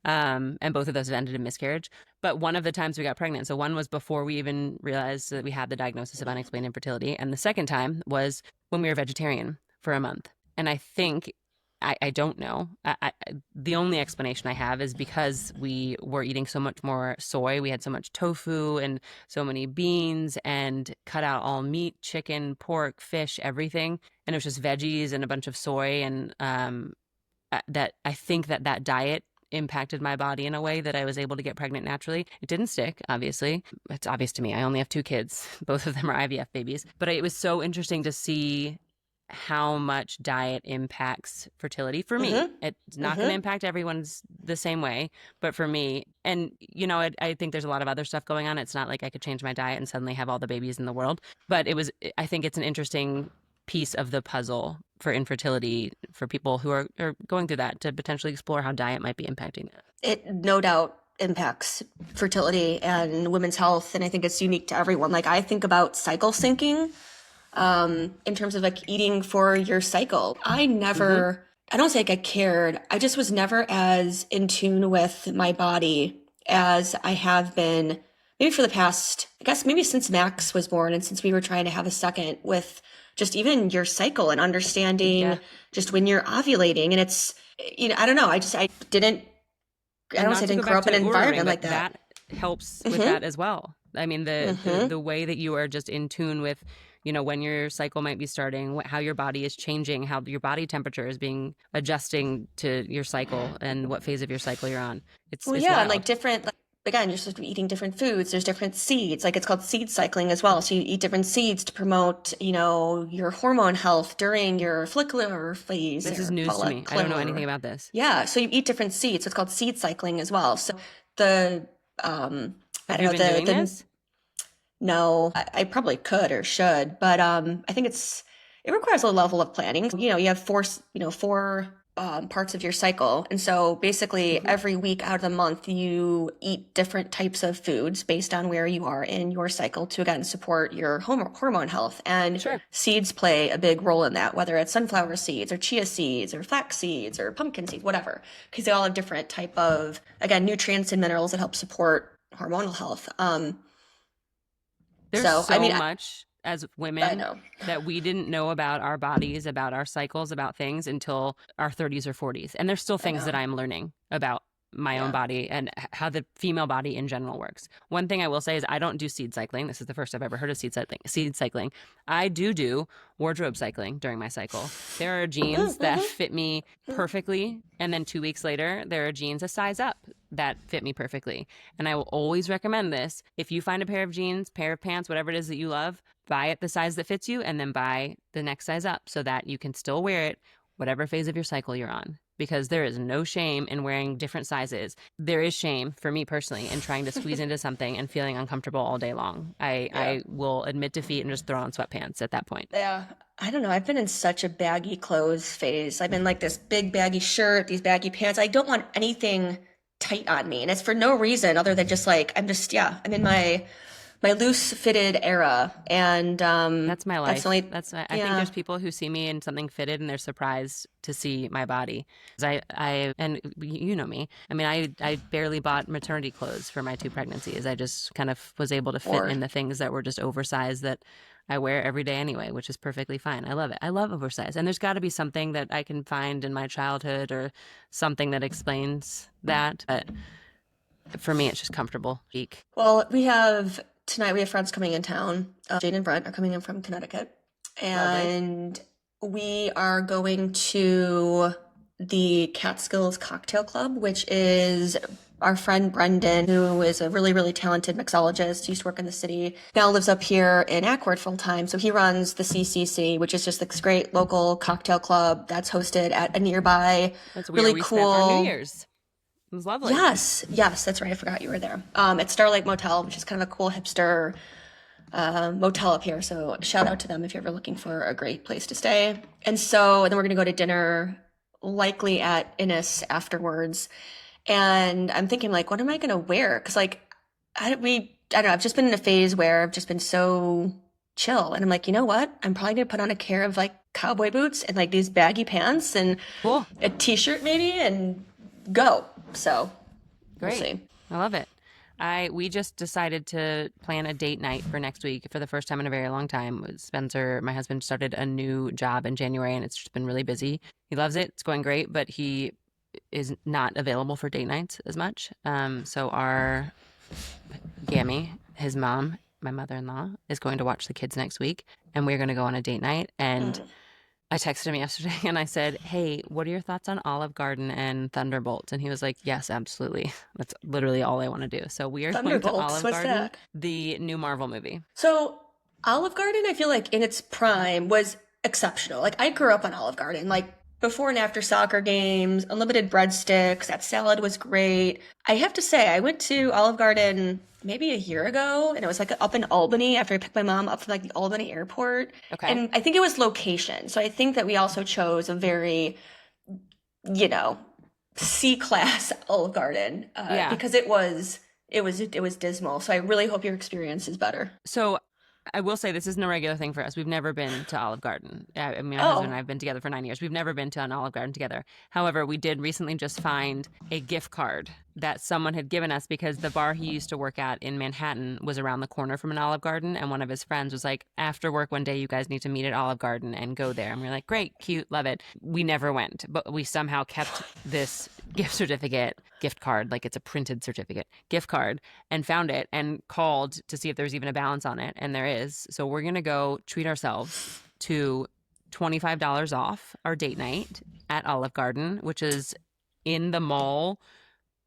And both of those have ended in miscarriage. But one of the times we got pregnant, so one was before we even realized that we had the diagnosis of unexplained infertility. And the second time was when we were vegetarian for a month. And I think I don't know. The only explanation I have is because we were eating so much more soy. We had so much tofu and so many beans and cut out all meat, chicken, pork, fish, everything. And it was just veggies and a bunch of soy. And that I think that diet impacted my body in a way that I was able to get pregnant naturally. It didn't stick, obviously. It's obvious to me. I only have 2 kids. Both of them are IVF babies. But it was so interesting to see how much diet impacts fertility for me. mm-hmm, It's not going to mm-hmm. impact everyone's the same way, but for me, and I think there's a lot of other stuff going on. It's not like I could change my diet and suddenly have all the babies in the world, but I think it's an interesting piece of the puzzle for infertility for people who are going through that to potentially explore how diet might be impacting it. It no doubt impacts fertility and women's health, and I think it's unique to everyone. Like I think about cycle syncing in terms of like eating for your cycle. Mm-hmm. I don't say like I cared. I just was never as in tune with my body as I have been maybe for the past, I guess maybe since Max was born and since we were trying to have a second with just even your cycle and Yeah. understanding just when you're ovulating. And it's, I don't know. I didn't, I And don't say not I to go didn't grow back up in to an Oura ring, environment but like that. that helps with Mm-hmm. that as well. I mean, Mm-hmm. the way that you are just in tune with, when your cycle might be starting, how your body is changing, how your body temperature is being adjusting to your cycle, and what phase of your cycle you're on. Well, It's yeah, and like wild. different, like, again, you're supposed to be eating different foods. There's different seeds. Like it's called seed cycling as well. So you eat different seeds to promote, your hormone health during your follicular phase This is or news to me. I don't know anything follicular. about this. Yeah, so you eat different seeds. So it's called seed cycling as well. So the, I Have don't you know, been doing the this? no, I probably could or should, but I think it requires a level of planning. You have four parts of your cycle, and so basically Hmm. every week out of the month you eat different types of foods based on where you are in your cycle to again support your hormone health. And Sure. seeds play a big role in that, whether it's sunflower seeds or chia seeds or flax seeds or pumpkin seeds, whatever, because they all have different type of again nutrients and minerals that help support hormonal health. There's So, I so mean, much as I women know. that we didn't know about our bodies, about our cycles, about things until our 30s or 40s. And there's still I things that know. I'm learning about my own Yeah. body and how the female body in general works. One thing I will say is I don't do seed cycling. This is the first I've ever heard of seed cycling. Seed cycling. I do wardrobe cycling during my cycle. There are jeans that Mm-hmm. fit me perfectly, and then 2 weeks later, there are jeans a size up that fit me perfectly. And I will always recommend this. If you find a pair of jeans, pair of pants, whatever it is that you love, buy it the size that fits you and then buy the next size up so that you can still wear it whatever phase of your cycle you're on. Because there is no shame in wearing different sizes. There is shame for me personally in trying to squeeze into something and feeling uncomfortable all day long. Yeah. I will admit defeat and just throw on sweatpants at that point. Yeah. I don't know. I've been in such a baggy clothes phase. I've been like this big baggy shirt, these baggy pants. I don't want anything tight on me. And it's for no reason other than just like I'm in my loose fitted era. And That's my that's the life. only I think yeah. there's people who see me in something fitted and they're surprised to see my body. 'Cause and you know me. I mean, I barely bought maternity clothes for my 2 pregnancies. I just kind of was able to fit Or in the things that were just oversized that I wear every day anyway, which is perfectly fine. I love it. I love oversized. And there's got to be something that I can find in my childhood or something that explains that. But for me, it's just comfortable. Eek. Well, tonight we have friends coming in town. Jane and Brent are coming in from Connecticut. Lovely. And we are going to the Catskills Cocktail Club, which is our friend Brendan, who is a really, really talented mixologist, used to work in the city, now lives up here in Accord full time. So he runs the CCC, which is just this great local cocktail club that's hosted at a nearby, That's really where we spent our New cool. Year's. It was lovely. Yes, that's right. I forgot you were there. At Starlight Motel, which is kind of a cool hipster motel up here. So shout out to them if you're ever looking for a great place to stay. And then we're going to go to dinner, likely at Innis afterwards. And I'm thinking, like, what am I going to wear? Because, like, I don't know. I've just been in a phase where I've just been so chill. And I'm like, you know what? I'm probably going to put on a pair of, like, cowboy boots and, like, these baggy pants and Cool. a t-shirt maybe and go. So Great. we'll see. I love it. We just decided to plan a date night for next week for the first time in a very long time. Spencer, my husband, started a new job in January, and it's just been really busy. He loves it. It's going great, but he is not available for date nights as much. So our Gammy, his mom, my mother-in-law, is going to watch the kids next week, and we're going to go on a date night. And I texted him yesterday and I said, hey, what are your thoughts on Olive Garden and Thunderbolt? And he was like, yes, absolutely. That's literally all I want to do. So we are going to Thunderbolts, Olive what's Garden, that? the new Marvel movie. So Olive Garden, I feel like in its prime was exceptional. Like I grew up on Olive Garden, like before and after soccer games, unlimited breadsticks. That salad was great. I have to say, I went to Olive Garden maybe a year ago, and it was like up in Albany after I picked my mom up from like the Albany airport. Okay. And I think it was location. So I think that we also chose a very, you know, C-class Olive Garden because it was dismal. So I really hope your experience is better. So I will say this isn't a regular thing for us. We've never been to Olive Garden. I mean, my husband and I have been together for 9 years. We've never been to an Olive Garden together. However, we did recently just find a gift card that someone had given us because the bar he used to work at in Manhattan was around the corner from an Olive Garden. And one of his friends was like, after work one day, you guys need to meet at Olive Garden and go there. And we were like, great, cute, love it. We never went, but we somehow kept this gift card, like it's a printed certificate, gift card, and found it and called to see if there's even a balance on it. And there is. So we're going to go treat ourselves to $25 off our date night at Olive Garden, which is in the mall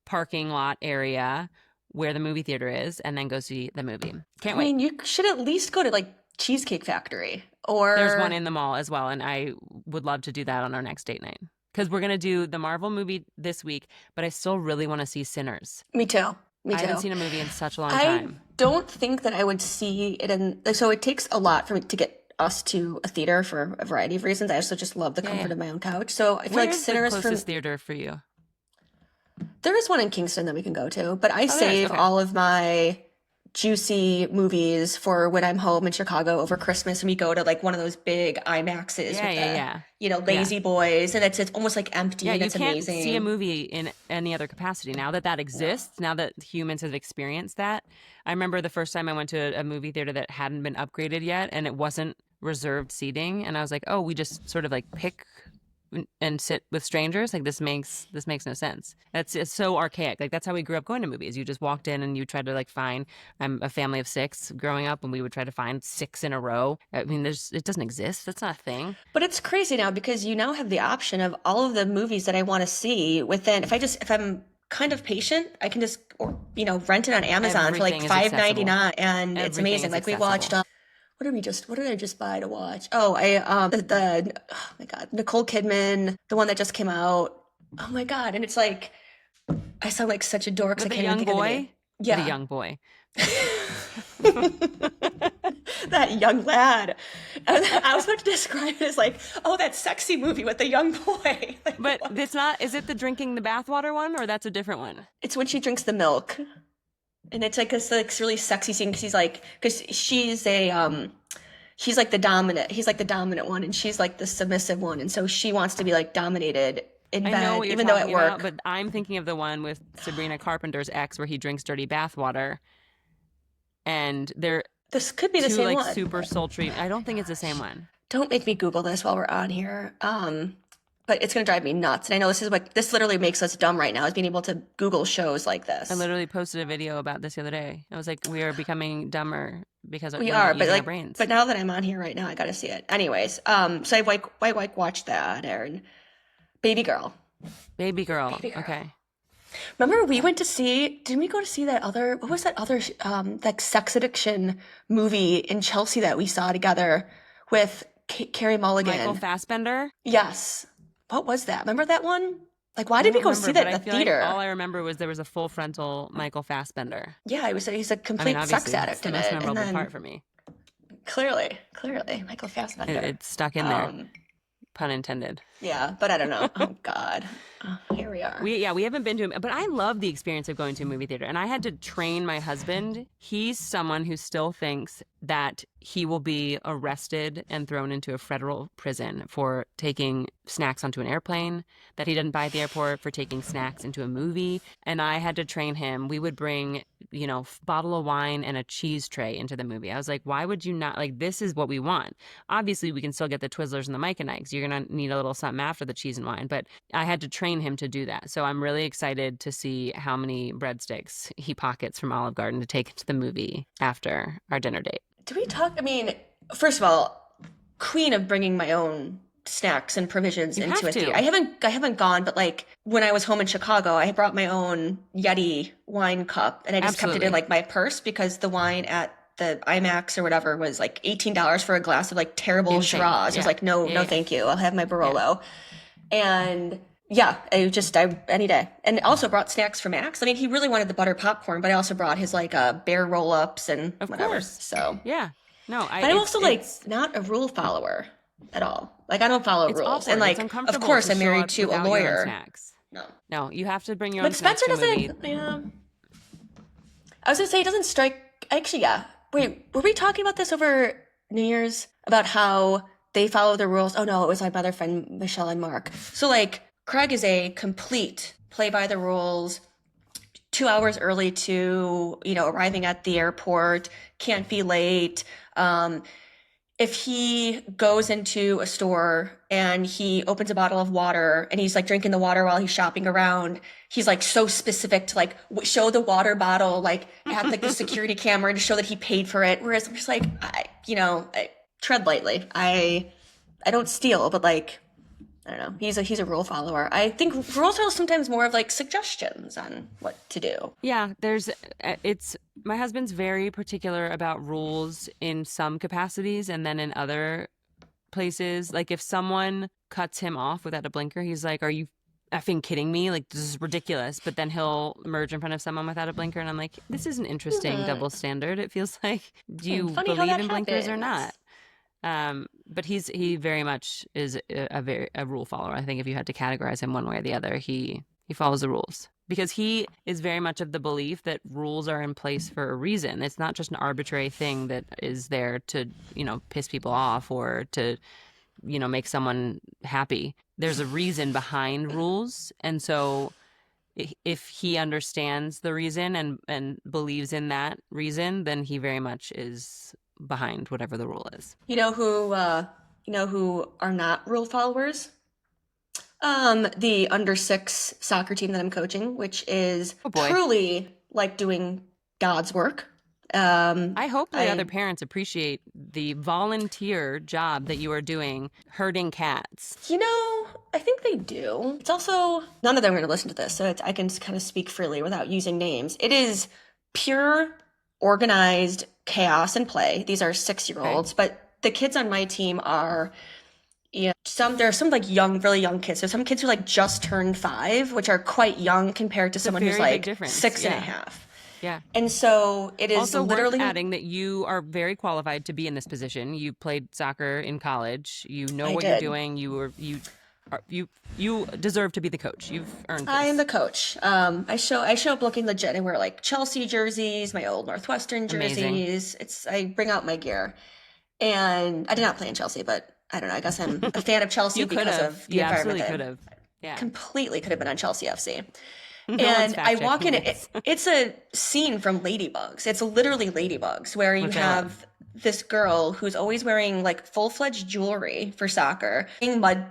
parking lot area where the movie theater is, and then go see the movie. Can't wait. I mean, you should at least go to like Cheesecake Factory or There's one in the mall as well, and I would love to do that on our next date night. Because we're going to do the Marvel movie this week, but I still really want to see Sinners. Me too. I haven't seen a movie in such a long time. I don't think that I would see it in, so it takes a lot for me to get us to a theater for a variety of reasons. I also just love the comfort of my own couch. So I feel like Sinners the closest theater for you? There is one in Kingston that we can go to, but I save all of my juicy movies for when I'm home in Chicago over Christmas and we go to like one of those big IMAXs with Lazy Boys, and it's almost like empty and it's amazing. You can't see a movie in any other capacity now that exists, now that humans have experienced that. I remember the first time I went to a movie theater that hadn't been upgraded yet and it wasn't reserved seating, and I was like, oh, we just sort of like pick and sit with strangers. Like this makes no sense. It's so archaic. Like that's how we grew up going to movies. You just walked in and you tried to like find. I'm a family of 6 growing up, and we would try to find 6 in a row. I mean, it doesn't exist. That's not a thing. But it's crazy now because you now have the option of all of the movies that I want to see within. If I'm kind of patient, I can just rent it on Amazon for like $5.99, and it's amazing. Like we watched. What did I just buy to watch? Oh, oh my God, Nicole Kidman, the one that just came out. Oh my God. And it's like, I sound like such a dork. With the young boy? Yeah. The young boy. That young lad. I was about to describe it as like, oh, that sexy movie with the young boy. Like, but it's not, is it the drinking the bathwater one, or that's a different one? It's when she drinks the milk. And it's like this like really sexy scene because she's like the dominant. He's like the dominant one, and she's like the submissive one, and so she wants to be like dominated in bed, even though at work. But I'm thinking of the one with Sabrina Carpenter's ex, where he drinks dirty bathwater, and this could be the same one. Super sultry. I don't think it's the same one. Don't make me Google this while we're on here. but it's going to drive me nuts. And I know this literally makes us dumb right now, is being able to Google shows like this. I literally posted a video about this the other day. I was like, we are becoming dumber because We we're are, not but using our brains. but now that I'm on here right now, I got to see it. Anyways, so I watched that, Aaron. Baby Girl. Baby girl. Baby Girl. Okay. Remember we went to see, didn't we go to see what was that other, like sex addiction movie in Chelsea that we saw together with Carey Mulligan? Michael Fassbender? Yes. What was that? Remember that one? Like, why did we go see that in the theater? Like all I remember was there was a full frontal Michael Fassbender. Yeah, he's a complete sex addict in it. That's the most memorable part for me. Clearly, Michael Fassbender. It's stuck in there. Pun intended. Yeah, but I don't know. Oh God, here we are. We haven't been to him, but I love the experience of going to a movie theater. And I had to train my husband. He's someone who still thinks that he will be arrested and thrown into a federal prison for taking snacks onto an airplane that he didn't buy at the airport, for taking snacks into a movie. And I had to train him. We would bring, bottle of wine and a cheese tray into the movie. I was like, why would you not? Like, this is what we want. Obviously, we can still get the Twizzlers and the Mike and Ikes. You're going to need a little something after the cheese and wine. But I had to train him to do that. So I'm really excited to see how many breadsticks he pockets from Olive Garden to take into the movie after our dinner date. Do we talk? I mean, first of all, queen of bringing my own snacks and provisions into a theater. I haven't gone, but like when I was home in Chicago, I brought my own Yeti wine cup, and I just kept it in like my purse, because the wine at the IMAX or whatever was like $18 for a glass of like terrible Shiraz. I was like, no, thank you. I'll have my Barolo. And yeah, any day. And also brought snacks for Max. I mean, he really wanted the butter popcorn, but I also brought his like bear roll-ups and whatever. Course. So yeah, no, but I'm also like not a rule follower at all. Like I don't follow rules. Awkward. And like, of course, I'm married to a lawyer. No, you have to bring your own. But Spencer doesn't. Yeah. I was gonna say, it doesn't strike. Actually, yeah. Wait, were we talking about this over New Year's about how they follow the rules? Oh no, it was my other friend Michelle and Mark. So like, Craig is a complete play by the rules, 2 hours early to, arriving at the airport, can't be late. If he goes into a store and he opens a bottle of water and he's like drinking the water while he's shopping around, he's like so specific to like show the water bottle like at like the security camera to show that he paid for it. Whereas I'm just like, I tread lightly. I don't steal, but like, I don't know. He's a rule follower. I think rules are sometimes more of like suggestions on what to do. Yeah, my husband's very particular about rules in some capacities, and then in other places, like if someone cuts him off without a blinker, he's like, "Are you effing kidding me? Like, this is ridiculous." But then he'll merge in front of someone without a blinker, and I'm like, "This is an interesting double standard." It feels like, do you believe in blinkers or not? But he very much is a rule follower. I think if you had to categorize him one way or the other, he follows the rules, because he is very much of the belief that rules are in place for a reason. It's not just an arbitrary thing that is there to, piss people off or to, make someone happy. There's a reason behind rules. And so if he understands the reason and believes in that reason, then he very much is behind whatever the rule is. You know who are not rule followers? The under 6 soccer team that I'm coaching, which is truly like doing God's work. I hope the other parents appreciate the volunteer job that you are doing herding cats. I think they do. It's also, none of them are going to listen to this, so I can kind of speak freely without using names. It is pure organized chaos and play. These are 6-year-olds, but the kids on my team are, there are some like really young kids. There's some kids who like just turned 5, which are quite young compared to someone who's like 6 and a half. Yeah. And so it is also literally worth adding that you are very qualified to be in this position. You played soccer in college. You know what you're doing. You deserve to be the coach. You've earned this. I am the coach. I show up looking legit. I wear like Chelsea jerseys, my old Northwestern jerseys. I bring out my gear. And I did not play in Chelsea, but I don't know. I guess I'm a fan of Chelsea because of the environment. Absolutely could have. Yeah. Completely could have been on Chelsea FC. And I walk in, it's a scene from Ladybugs. It's literally Ladybugs, where you have this girl who's always wearing like full-fledged jewelry for soccer,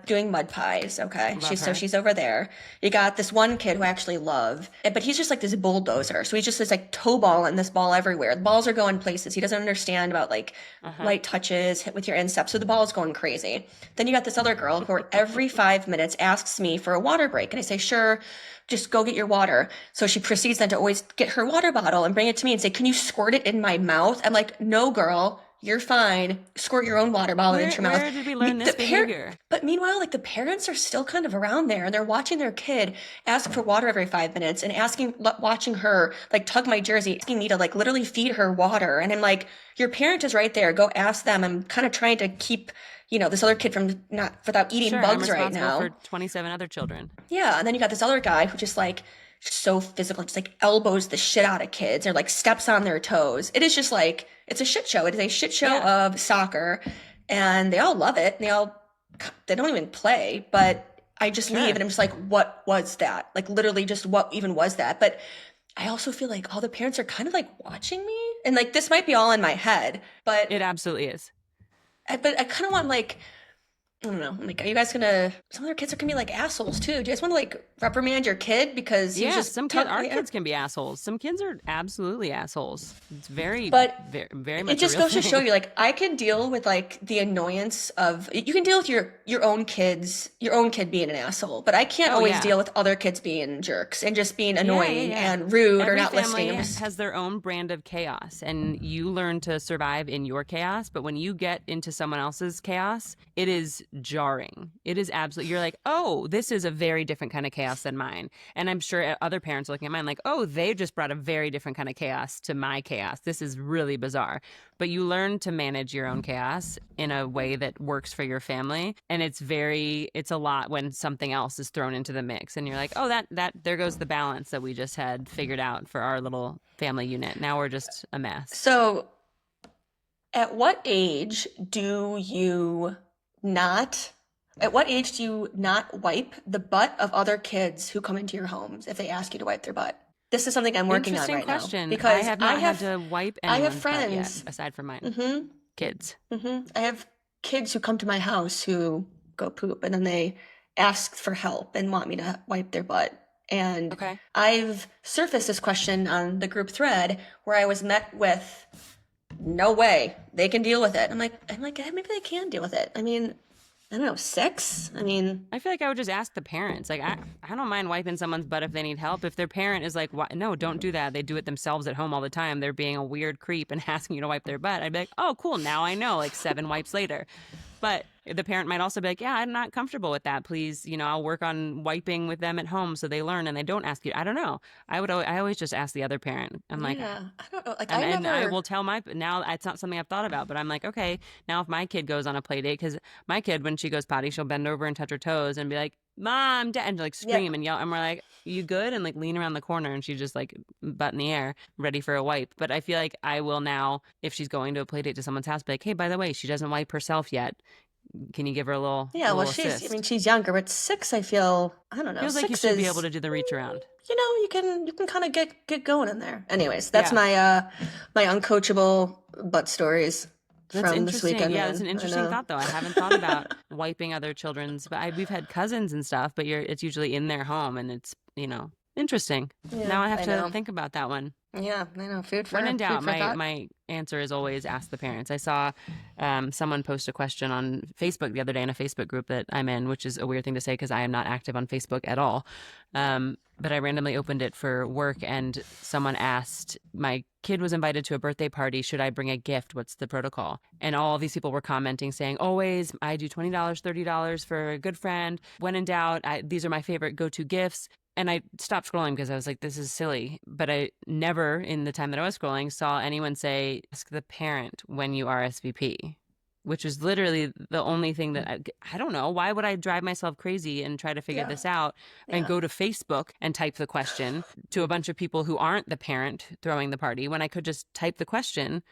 doing mud pies, okay? Love her. She's over there. You got this one kid who I actually love, but he's just like this bulldozer. So he's just this like toe ball and this ball everywhere. The balls are going places. He doesn't understand about like Uh-huh. light touches, hit with your instep. So the ball's going crazy. Then you got this other girl who every 5 minutes asks me for a water break. And I say, sure, just go get your water. So she proceeds then to always get her water bottle and bring it to me and say, can you squirt it in my mouth? I'm like, no, girl, you're fine. Squirt your own water bottle into your mouth. Where did we learn this behavior? But meanwhile, like the parents are still kind of around there and they're watching their kid ask for water every 5 minutes and watching her like tug my jersey, asking me to like literally feed her water. And I'm like, your parent is right there. Go ask them. I'm kind of trying to keep, this other kid from not without eating Sure, bugs I'm right responsible now. for 27 other children. Yeah, and then you got this other guy who just like so physical, just like elbows the shit out of kids or like steps on their toes. It is just like it's a shit show. It is a shit show of soccer, and they all love it. They don't even play, but I just leave and I'm just like, what was that? Like literally just what even was that? But I also feel like all the parents are kind of like watching me, and like this might be all in my head, but It absolutely is. I kind of want like, I don't know. Like, are you guys gonna? Some of their kids are gonna be like assholes too. Do you guys want to like reprimand your kid because he's just our kids can be assholes. Some kids are absolutely assholes. It's very much. It just goes to show you, like, I can deal with like the annoyance of you can deal with your own kid being an asshole, but I can't always deal with other kids being jerks and just being annoying and rude or not listening. Every family has their own brand of chaos, and you learn to survive in your chaos. But when you get into someone else's chaos, it is jarring. It is absolutely, you're like, oh, this is a very different kind of chaos than mine. And I'm sure other parents are looking at mine like, oh, they just brought a very different kind of chaos to my chaos. This is really bizarre. But you learn to manage your own chaos in a way that works for your family. And it's a lot when something else is thrown into the mix. And you're like, oh, that there goes the balance that we just had figured out for our little family unit. Now we're just a mess. So at what age do you not wipe the butt of other kids who come into your homes if they ask you to wipe their butt? This is something I'm working on right question. now. Because I have not had to wipe anyone's I have friends butt yet, aside from mine. Mm-hmm. Kids. Mm-hmm. I have kids who come to my house who go poop and then they ask for help and want me to wipe their butt. And I've surfaced this question on the group thread where I was met with, no way, they can deal with it. I'm like, maybe they can deal with it. I mean, I don't know, 6? I mean, I feel like I would just ask the parents. Like, I don't mind wiping someone's butt if they need help. If their parent is like, no, don't do that. They do it themselves at home all the time. They're being a weird creep and asking you to wipe their butt. I'd be like, oh, cool. Now I know, like 7 wipes later. But the parent might also be like, yeah, I'm not comfortable with that. Please, I'll work on wiping with them at home so they learn and they don't ask you. I don't know. I always just ask the other parent. I'm like, I don't know. Like, and I will tell now it's not something I've thought about, but I'm like, okay, now if my kid goes on a play date, because my kid, when she goes potty, she'll bend over and touch her toes and be like, Mom, Dad, and like scream and yell. And we're like, you good? And like lean around the corner and she's just like butt in the air, ready for a wipe. But I feel like I will now, if she's going to a play date to someone's house, be like, hey, by the way, she doesn't wipe herself yet. Can you give her a little? Yeah, well, she's younger, but 6, I feel, I don't know. Feels like you should be able to do the reach around. You can kind of get going in there. Anyways, that's my my uncoachable butt stories from this weekend. Yeah, that's an interesting thought, though. I haven't thought about wiping other children's, but we've had cousins and stuff, but it's usually in their home, and it's interesting. Yeah, now I have to think about that one. Yeah, I know. When in doubt, my answer is always ask the parents. I saw someone post a question on Facebook the other day in a Facebook group that I'm in, which is a weird thing to say because I am not active on Facebook at all. But I randomly opened it for work and someone asked, my kid was invited to a birthday party. Should I bring a gift? What's the protocol? And all these people were commenting saying, always, I do $20, $30 for a good friend. When in doubt, these are my favorite go-to gifts. And I stopped scrolling because I was like, this is silly. But I never, in the time that I was scrolling, saw anyone say, ask the parent when you RSVP, which is literally the only thing that I don't know. Why would I drive myself crazy and try to figure this out and go to Facebook and type the question to a bunch of people who aren't the parent throwing the party when I could just type the question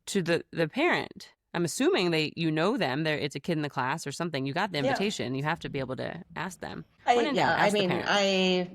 to the parent? I'm assuming them. It's a kid in the class or something. You got the invitation. You have to be able to ask them. I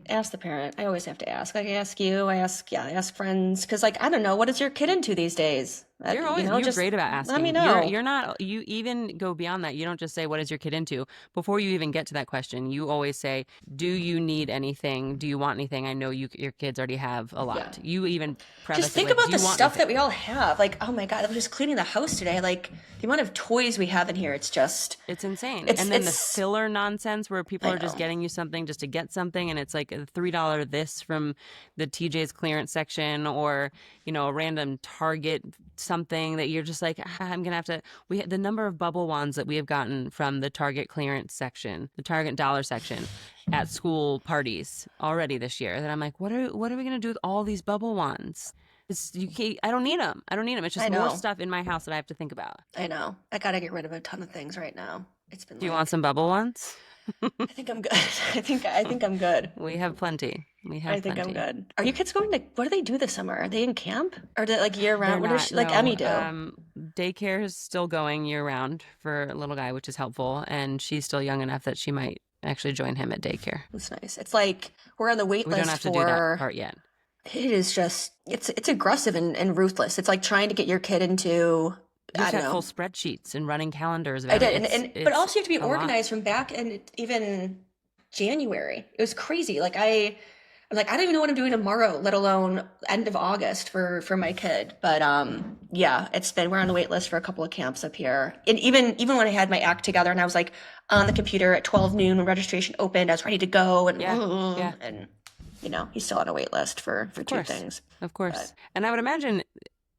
ask the parent. I always have to ask. Like, I ask you. I ask friends. Because, like, I don't know. What is your kid into these days? You're Just great about let me asking. know. You're not, you even go beyond that. You don't just say, what is your kid into? Before you even get to that question, you always say, do you need anything? Do you want anything? I know your kids already have a Yeah. lot. You even Just preface it think with, about do the you want stuff that we anything? all have. Like, oh my God, I was just cleaning the house today. Like the amount of toys we have in here, It's insane. it's, And then the it's, filler nonsense where people I are just know. getting you something just to get something, and it's like a $3 this from the TJ's clearance section, or, a random Target something that you're just like, I'm gonna have to. The number of bubble wands that we have gotten from the Target clearance section, the Target dollar section at school parties already this year, that I'm like, what are we gonna do with all these bubble wands? I don't need them. I don't need them. It's I just more know. stuff in my house that I have to think about. I know. I gotta get rid of a ton of things right now. It's been Do you want like, some bubble ones? I think I'm good. I think I'm good. We have plenty. We I have think I'm plenty. good. Are you kids going to, what do they do this summer? Are they in camp? Or do they like year They're round? What does not, she, like Emmy no. do? Daycare is still going year round for a little guy, which is helpful. And she's still young enough that she might actually join him at daycare. That's nice. It's like we're on the wait We don't list have to do that for, part yet. it is just, it's aggressive and ruthless. It's like trying to get your kid into, You have I to don't have full know. January. It was crazy. I'm like, I don't even know what I'm doing tomorrow, let alone end of August for my kid. But yeah, we're on the wait list for a couple of camps up here. And even when I had my act together and I was like on the computer at 12 noon when registration opened, I was ready to go Yeah. Yeah. and he's still on a wait list for Of two course. things. Of But course. And I would imagine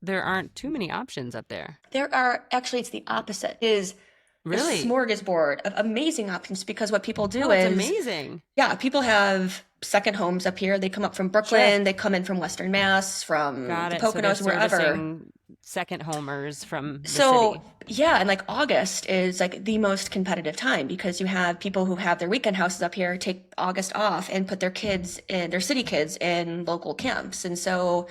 there aren't too many options up there. there are actually it's the opposite. It is a Really? smorgasbord of amazing options because what people do Oh, it's is amazing. yeah, people have second homes up here. They come up from Sure. Brooklyn, they come in from Western Mass, from Got the it. So they're Poconos, wherever. servicing second homers from the So city. yeah, and like August is like the most competitive time because you have people who have their weekend houses up here take August off and put their city kids in local camps. And so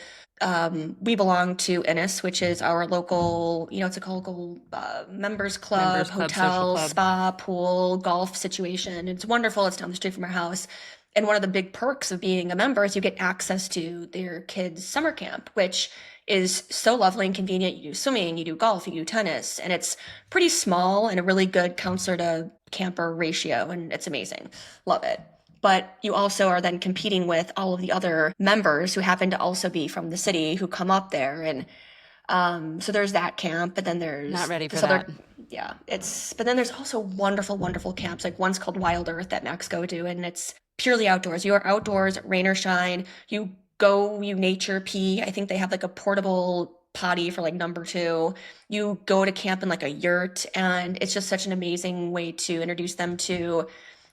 we belong to Innis, which is our local, it's a local members club, Members Club, social hotel, club. spa, pool, golf situation. It's wonderful. It's down the street from our house. And one of the big perks of being a member is you get access to their kids' summer camp, which is so lovely and convenient. You do swimming, you do golf, you do tennis, and it's pretty small and a really good counselor to camper ratio, and it's amazing. Love it. But you also are then competing with all of the other members who happen to also be from the city who come up there. And so there's that camp, but then Not there's ready for this that. other, yeah, but then there's also wonderful, wonderful camps. Like one's called Wild Earth that Maxx go to, and it's purely outdoors. You are outdoors, rain or shine. You nature pee. I think they have like a portable potty for like number two. You go to camp in like a yurt, and it's just such an amazing way to introduce them to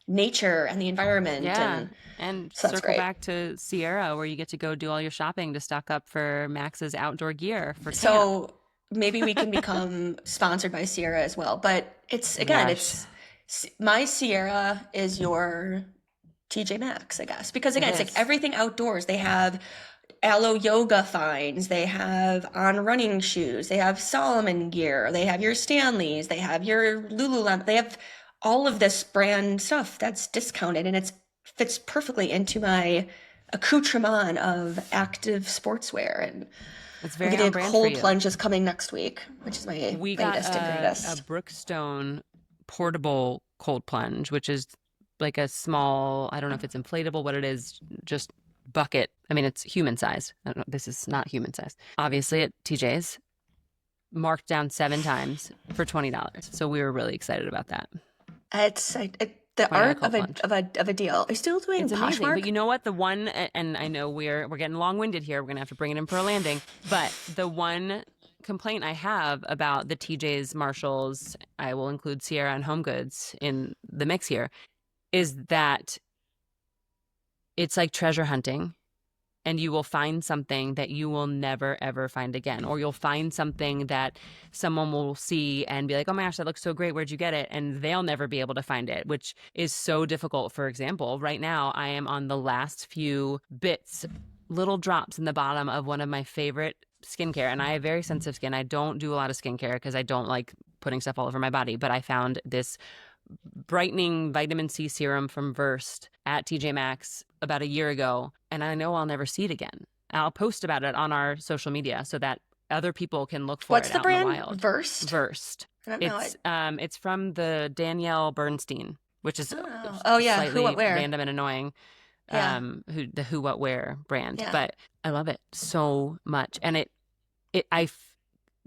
nature and the environment. Yeah. And And so that's circle great. back to Sierra, where you get to go do all your shopping to stock up for Max's outdoor gear for camp. So maybe we can become sponsored by Sierra as well. But it's again, Yes, it's my Sierra is your TJ Maxx, I guess. Because it again, it's like is. everything outdoors. They have aloe yoga finds, they have on running shoes, they have Solomon gear, they have your Stanleys, they have your Lululemon, they have all of this brand stuff that's discounted and it fits perfectly into my accoutrement of active sportswear. And It's we're very on getting brand for cold you. plunge is coming next week, which is my We got latest and a greatest. Brookstone portable cold plunge, which is like a small, I don't know if it's inflatable, what it is, just bucket. I mean, it's human size. I don't know, this is not human size. Obviously at TJ's, marked down 7 times for $20. So we were really excited about that. The $20 art cold of plunge. a deal. Are you still doing It's amazing. But Poshmark? you know what? The one, and I know we're getting long-winded here. We're going to have to bring it in for a landing. But the one complaint I have about the TJ's, Marshalls, I will include Sierra and Home Goods in the mix here, is that it's like treasure hunting. And you will find something that you will never, ever find again. Or you'll find something that someone will see and be like, oh my gosh, that looks so great. Where'd you get it? And they'll never be able to find it, which is so difficult. For example, right now I am on the last few bits, little drops in the bottom of one of my favorite skincare. And I have very sensitive skin. I don't do a lot of skincare because I don't like putting stuff all over my body. But I found this brightening vitamin C serum from Versed at TJ Maxx about a year ago, and I know I'll never see it again. I'll post about it on our social media so that other people can look for What's it the out in the brand? wild. Versed? Versed. I don't know. It's from the Danielle Bernstein, which is Oh yeah. Who, what, slightly where? random and annoying. Yeah. The Who What Wear brand, Yeah. but I love it so much, and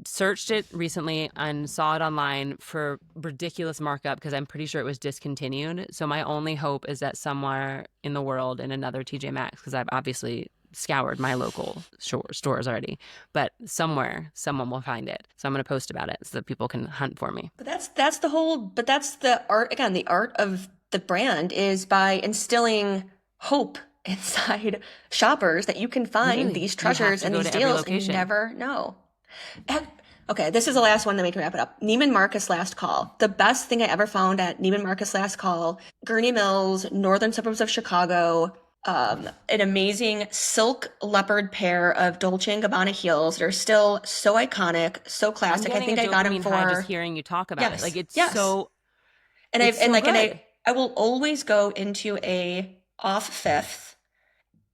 searched it recently and saw it online for ridiculous markup because I'm pretty sure it was discontinued. So my only hope is that somewhere in the world, in another TJ Maxx, because I've obviously scoured my local stores already, but somewhere someone will find it. So I'm going to post about it so that people can hunt for me. But that's the art, again, the art of the brand is by instilling hope inside shoppers that you can find Literally, these you have treasures to and go these to every deals and you location. never know. Okay, this is the last one, then we can wrap it up. Neiman Marcus Last Call. The best thing I ever found at Neiman Marcus Last Call, Gurney Mills, northern suburbs of Chicago. An amazing silk leopard pair of Dolce & Gabbana heels. They're still so iconic, so I'm classic. I getting think a I got them dopamine high just for, hearing you talk about yes, it. Like it's yes. so, And it's so good. I will always go into a off Fifth.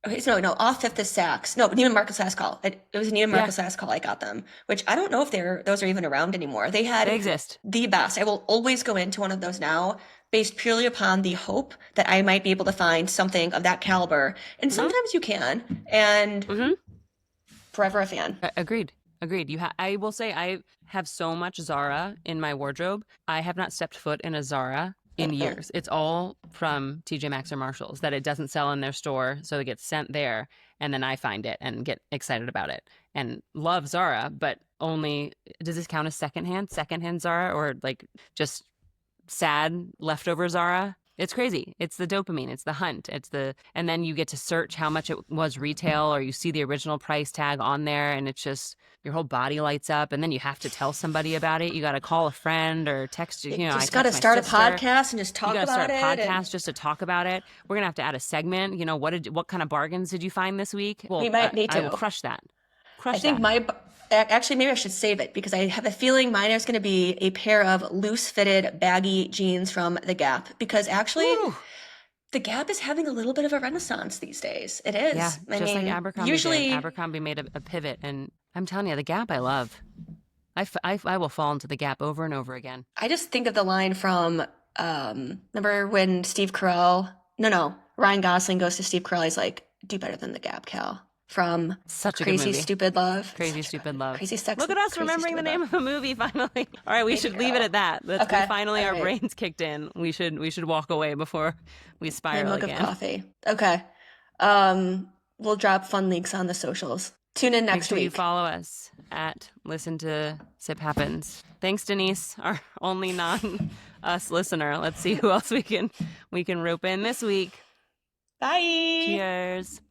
Okay, so no, off Fifth is Saks. No, Neiman Marcus Last Call. It was Neiman Marcus Last Call I got them, which I don't know if those are even around anymore. They They exist. the best. I will always go into one of those now, based purely upon the hope that I might be able to find something of that caliber. And sometimes you can. And forever a fan. Agreed. I will say I have so much Zara in my wardrobe. I have not stepped foot in a Zara in years. It's all from TJ Maxx or Marshalls that it doesn't sell in their store, so it gets sent there, and then I find it and get excited about it and love Zara, but only, does this count as secondhand Zara, or like just sad leftover Zara? It's crazy. It's the dopamine. It's the hunt. And then you get to search how much it was retail, or you see the original price tag on there, and it's just, your whole body lights up, and then you have to tell somebody about it. You got to call a friend or text, You know, just got to start a podcast and just talk about it. You got to start a podcast just to talk about it. We're going to have to add a segment. You know, what kind of bargains did you find this week? Well, we might need to. I will crush that. I think actually, maybe I should save it because I have a feeling mine is going to be a pair of loose-fitted, baggy jeans from The Gap. Because actually, The Gap is having a little bit of a renaissance these days. It is. Yeah, I mean, like Abercrombie usually did. Abercrombie made a pivot, and I'm telling you, The Gap I love. I will fall into The Gap over and over again. I just think of the line from, remember when Steve Carell, Ryan Gosling goes to Steve Carell, he's like, do better than The Gap, Cal. From Such a Crazy good movie. Stupid Love. Crazy Stupid Love. Crazy Sex. Look at us Crazy remembering the Stupid name Love. of a movie finally. All right, we should leave it at that. We finally, All our right. brains kicked in. We should walk away before we spiral Mug again. of coffee. Okay. We'll drop fun links on the socials. Tune in next Make sure week. you follow us at Listen to Sip Happens. Thanks, Denise, our only non-us listener. Let's see who else we can rope in this week. Bye. Cheers.